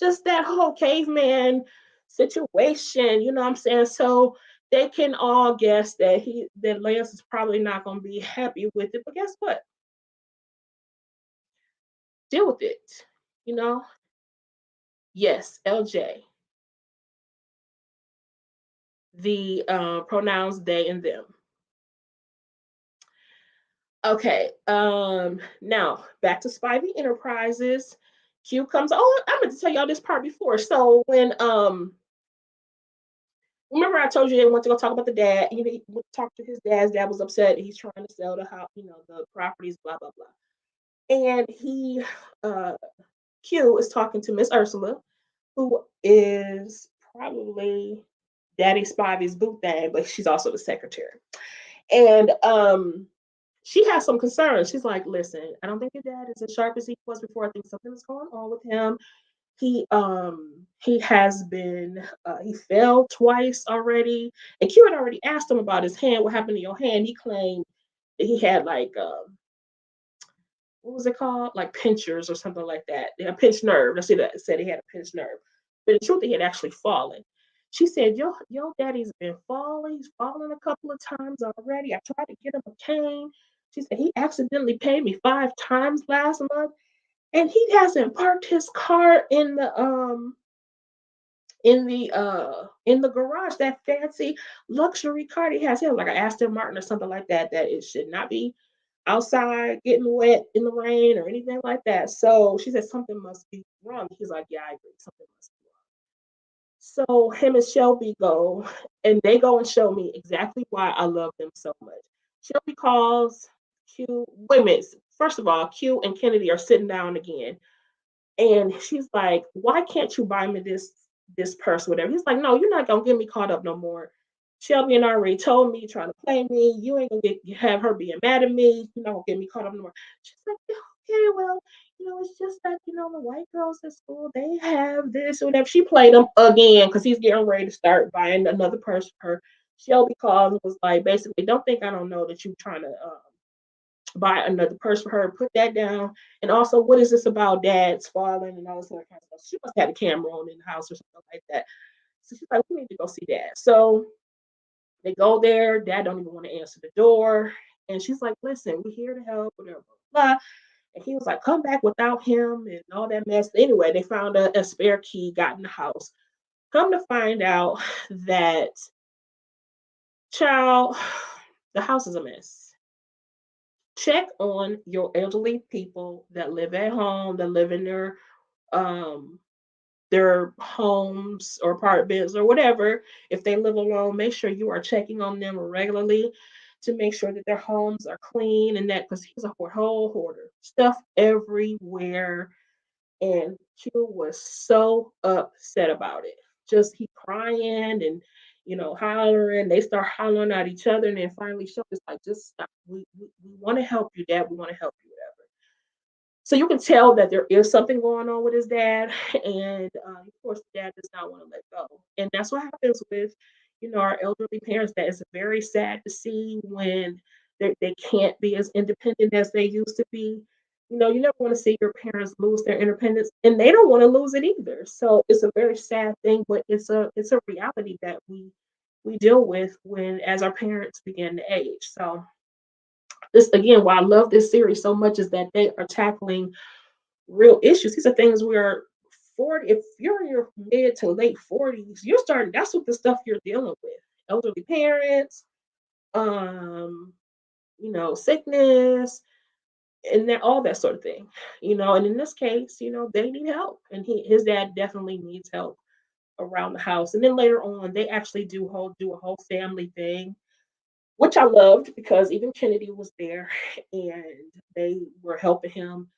just that whole caveman situation, you know what I'm saying? So they can all guess that Lance is probably not gonna be happy with it. But guess what? Deal with it. You know? Yes, LJ. The pronouns they and them. Okay. Now back to Spivey Enterprises. Q comes. Oh, I meant to tell y'all this part before. So when remember I told you they went to go talk about the dad. He went to talk to his dad. His dad was upset. He's trying to sell the house, the properties, blah blah blah. And uh, Q is talking to Miss Ursula, who is probably Daddy Spivey's boo thing, but she's also the secretary. And she has some concerns. She's like, listen, I don't think your dad is as sharp as he was before. I think something is going on with him. He has been he fell twice already. And Q had already asked him about his hand. What happened to your hand? He claimed that he had like what was it called? Like pinchers or something like that. A pinched nerve. That's it. Said he had a pinched nerve. But in truth, he had actually fallen. She said, your daddy's been falling. He's fallen a couple of times already. I tried to get him a cane. She said he accidentally paid me 5 times last month, and he hasn't parked his car in in the garage, that fancy luxury car he has. He has like an Aston Martin or something like that, that it should not be outside getting wet in the rain or anything like that. So she said something must be wrong. He's like, yeah, I agree, something must be wrong. So him and Shelby go, and they go and show me exactly why I love them so much. Shelby calls Q. Wait a minute. First of all, Q and Kennedy are sitting down again, and she's like, "Why can't you buy me this purse, whatever?" He's like, "No, you're not gonna get me caught up no more. Shelby and I already told me, trying to play me. You ain't gonna have her being mad at me. You're not gonna get me caught up no more." She's like, "Yeah, okay, well, it's just that the white girls at school, they have this or whatever." She played him again because he's getting ready to start buying another purse for her. Shelby called and was like, basically, "Don't think I don't know that you trying to buy another purse for her. Put that down. And also, what is this about dad's falling and all this other kind of stuff?" She must have had a camera on in the house or something like that. So she's like, "We need to go see dad." So they go there. Dad don't even want to answer the door. And she's like, "Listen, we're here to help, whatever, blah, blah." And he was like, "Come back without him," and all that mess. Anyway, they found a spare key, got in the house. Come to find out that, child, the house is a mess. Check on your elderly people that live at home, that live in um their homes or apartments or whatever. If they live alone, make sure you are checking on them regularly to make sure that their homes are clean, and that, because he's a whole hoarder, stuff everywhere. And Q was so upset about it. Just he crying and hollering. They start hollering at each other, and then finally Shelby's like, "Just stop. We want to help you, Dad. We want to help you, whatever." So you can tell that there is something going on with his dad, and of course, the dad does not want to let go. And that's what happens with, our elderly parents. That is very sad to see when they can't be as independent as they used to be. You never want to see your parents lose their independence, and they don't want to lose it either. So it's a very sad thing, but it's a reality that we deal with when as our parents begin to age. So this again, why I love this series so much is that they are tackling real issues. These are things we are 40. If you're in your mid to late 40s, you're starting. That's what the stuff you're dealing with. Elderly parents, um, sickness, and that all that sort of thing. And in this case, they need help, and his dad definitely needs help around the house. And then later on, they actually do a whole family thing, which I loved because even Kennedy was there, and they were helping him,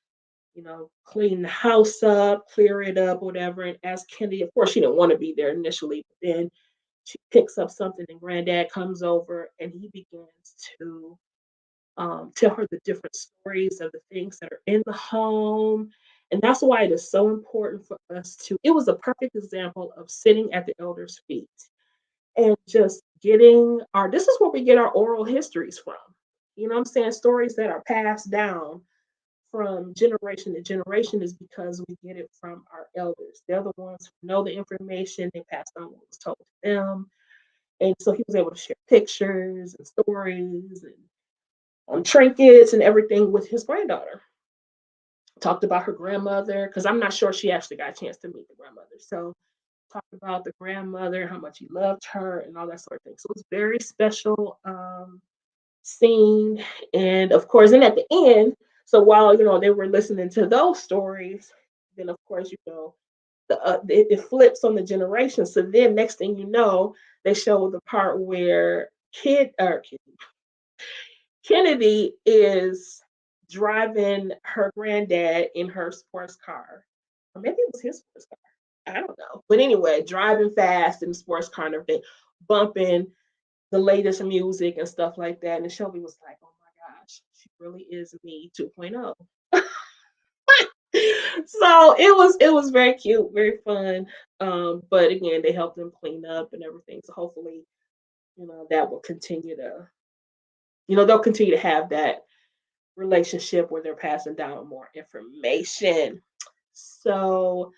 clean the house up, clear it up, whatever. And as Kennedy, of course, she didn't want to be there initially, but then she picks up something, and Granddad comes over, and he begins to tell her the different stories of the things that are in the home. And that's why it is so important for us to. It was a perfect example of sitting at the elders' feet and just getting our. This is where we get our oral histories from. You know what I'm saying? Stories that are passed down from generation to generation is because we get it from our elders. They're the ones who know the information. They passed on what was told to them. And so he was able to share pictures and stories and trinkets and everything with his granddaughter. Talked about her grandmother, because I'm not sure she actually got a chance to meet the grandmother. So talked about the grandmother, how much he loved her, and all that sort of thing. So it was very special scene. And of course, and at the end, so while they were listening to those stories, then of course it flips on the generation. So then next thing you know, they show the part where Kennedy is driving her granddad in her sports car, or maybe it was his sports car. I don't know, but anyway, driving fast in the sports car and everything, bumping the latest music and stuff like that. And Shelby was like, "Oh my gosh, she really is me 2.0." So it was very cute, very fun. But again, they helped them clean up and everything. So hopefully, that will continue to, they'll continue to have that relationship where they're passing down more information. So,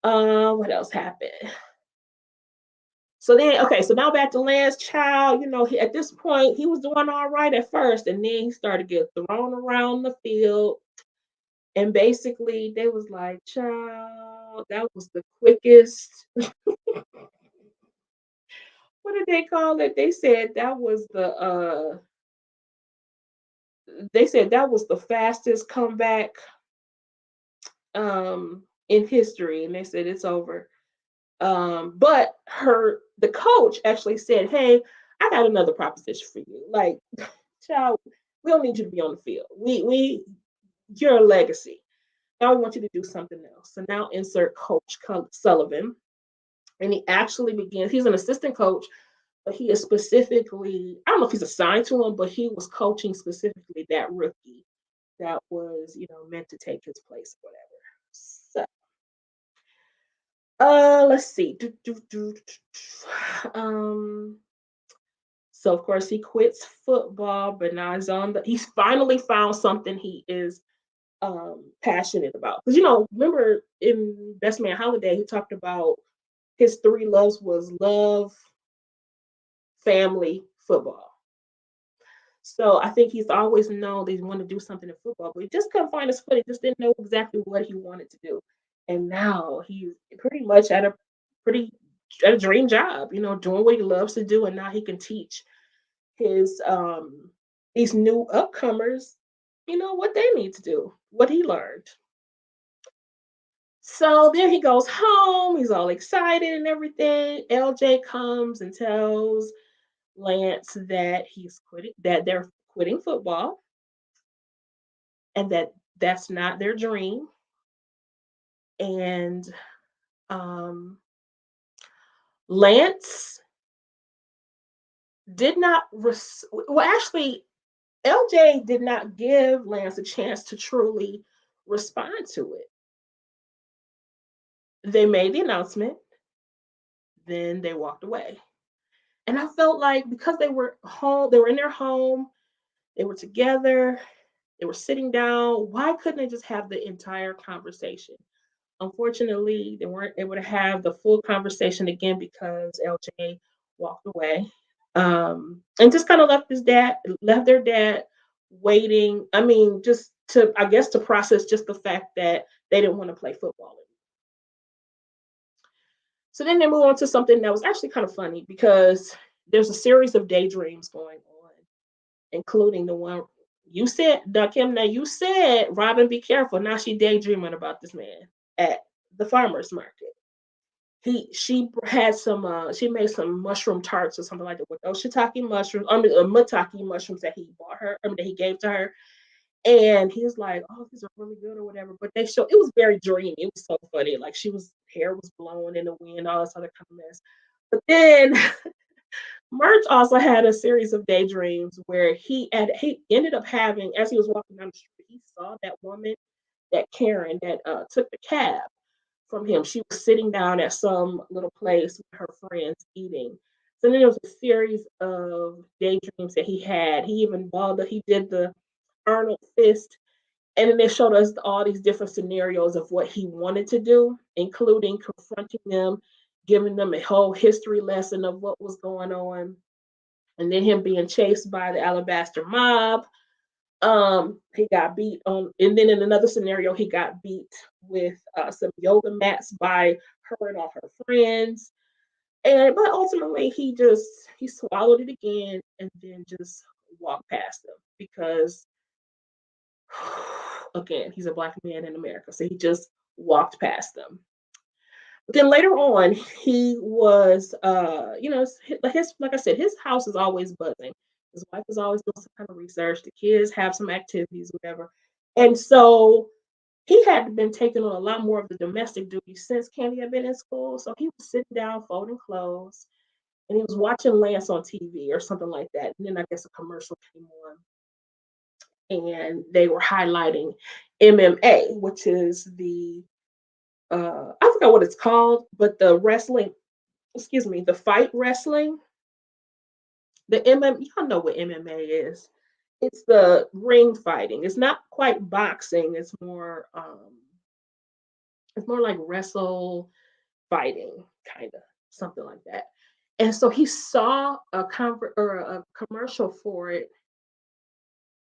what else happened? So then, okay, so now back to Lance Child. At this point, he was doing all right at first, and then he started to get thrown around the field. And basically, they was like, "Child, that was the quickest. What did they call it? They said that was the fastest comeback in history, and they said it's over. But the coach actually said, "Hey, I got another proposition for you. Like, child, we don't need you to be on the field. You're a legacy. Now we want you to do something else." So now insert Coach Sullivan, and he actually begins. He's an assistant coach, but he is specifically, I don't know if he's assigned to him, but he was coaching specifically that rookie that was, meant to take his place or whatever. So, let's see. So of course he quits football, but now he's finally found something he is passionate about. Because remember in Best Man Holiday, he talked about his three loves was love, family, football. So I think he's always known that he wanted to do something in football, but he just couldn't find his foot. He just didn't know exactly what he wanted to do. And now he's pretty much pretty at a dream job, doing what he loves to do. And now he can teach his these new upcomers, what they need to do, what he learned. So then he goes home, he's all excited and everything. LJ comes and tells Lance that they're quitting football and that's not their dream. And um, Lance did not, well, actually, LJ did not give Lance a chance to truly respond to it. They made the announcement, then they walked away. And I felt like because they were home, they were in their home, they were together, they were sitting down, why couldn't they just have the entire conversation? Unfortunately, they weren't able to have the full conversation again because LJ walked away. And just kind of left their dad waiting. I mean, just to, I guess, to process just the fact that they didn't want to play football anymore. So then they move on to something that was actually kind of funny because there's a series of daydreams going on, including the one you said, Kim. Now you said, Robin, be careful. Now she daydreaming about this man at the farmer's market. She made some mushroom tarts or something like that with those shiitake mushrooms, maitake mushrooms that he bought her, that he gave to her. And he was like, "Oh, these are really good or whatever." But it was very dreamy. It was so funny. Like hair was blowing in the wind, all this other kind of mess. But then Merch also had a series of daydreams where he ended up having, as he was walking down the street, he saw that woman, that Karen, that took the cab from him. She was sitting down at some little place with her friends eating. So then there was a series of daydreams that he had. He did the Arnold fist, and then they showed us all these different scenarios of what he wanted to do, including confronting them, giving them a whole history lesson of what was going on, and then him being chased by the Alabaster mob. He got beat on, and then in another scenario, he got beat with some yoga mats by her and all her friends. But ultimately, he swallowed it again and then just walked past them because again, he's a black man in America, so he just walked past them. But then later on, he was, like I said, his house is always buzzing. His wife is always doing some kind of research. The kids have some activities, whatever. And so he had been taking on a lot more of the domestic duties since Candy had been in school. So he was sitting down, folding clothes, and he was watching Lance on TV or something like that. And then I guess a commercial came on and they were highlighting MMA, which is I forgot what it's called, but the wrestling, excuse me, the fight wrestling, the MM, you don't know what MMA is. It's the ring fighting. It's not quite boxing. It's more like wrestle fighting, kind of something like that. And so he saw a commercial for it,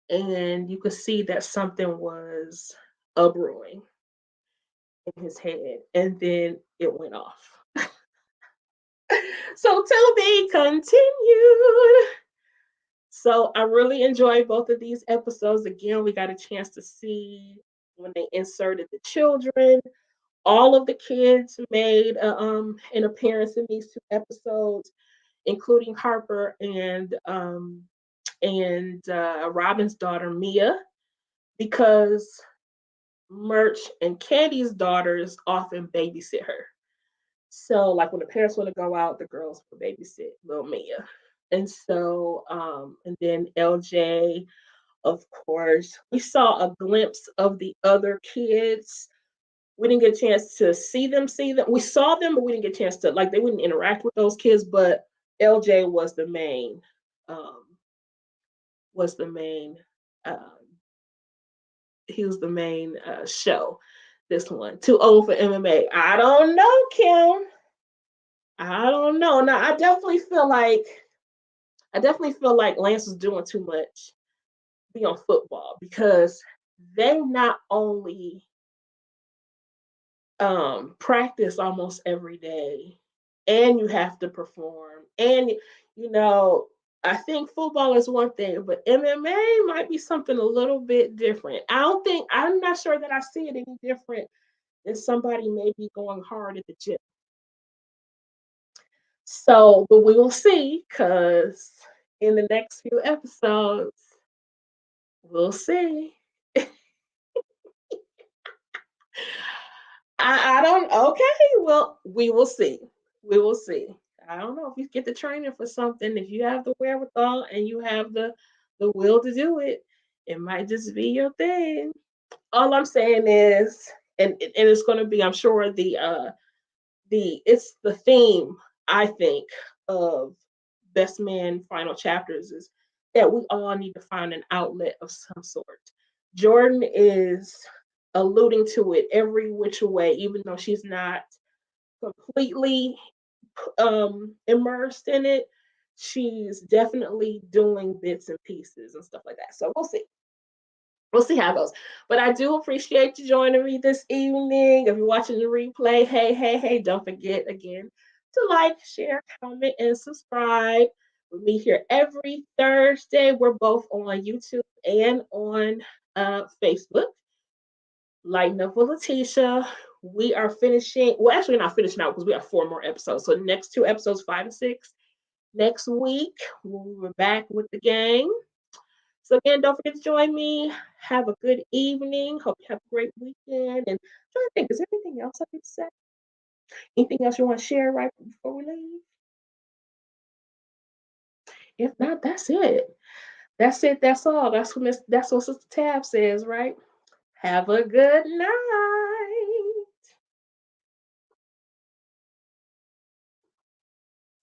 and you could see that something was a brewing. in his head, and then it went off. So to be continued. So I really enjoyed both of these episodes. Again, we got a chance to see when they inserted the children. All of the kids made an appearance in these two episodes, including Harper and Robin's daughter Mia, because Merch and Candy's daughters often babysit her. So, like when the parents want to go out, the girls will babysit little Mia. And then LJ, of course, we saw a glimpse of the other kids. We didn't get a chance to see them. We saw them, but we didn't get a chance to, like, they wouldn't interact with those kids. But LJ um, was the main, um, he was the main show. This one, too old for MMA. I don't know, Kim. I don't know. Now, I definitely feel like Lance was doing too much on football because they not only practice almost every day, and you have to perform, and you know, I think football is one thing, but MMA might be something a little bit different. I'm not sure that I see it any different than somebody maybe going hard at the gym. So, but we will see because in the next few episodes, we'll see. I don't. Okay, well, we will see. We will see. I don't know if you get the training for something. If you have the wherewithal and you have the will to do it, it might just be your thing. All I'm saying is, and it's going to be, I'm sure it's the theme, I think, of Best Man Final Chapters is that we all need to find an outlet of some sort. Jordan is alluding to it every which way, even though she's not completely immersed in it. She's definitely doing bits and pieces and stuff like that. So we'll see. We'll see how it goes. But I do appreciate you joining me this evening. If you're watching the replay, hey, don't forget again to like, share, comment, and subscribe. We meet here every Thursday. We're both on YouTube and on Facebook. Lighten up with Latisha. We are finishing, well, actually, not finishing out because we have 4 more episodes. So, the next 2 episodes, 5 and 6, next week, we're back with the gang. So again, don't forget to join me. Have a good evening. Hope you have a great weekend. And I'm trying to think, is there anything else I could say? Anything else you want to share right before we leave? If not, that's it. That's it. That's all. That's what Sister Tab says, right? Have a good night.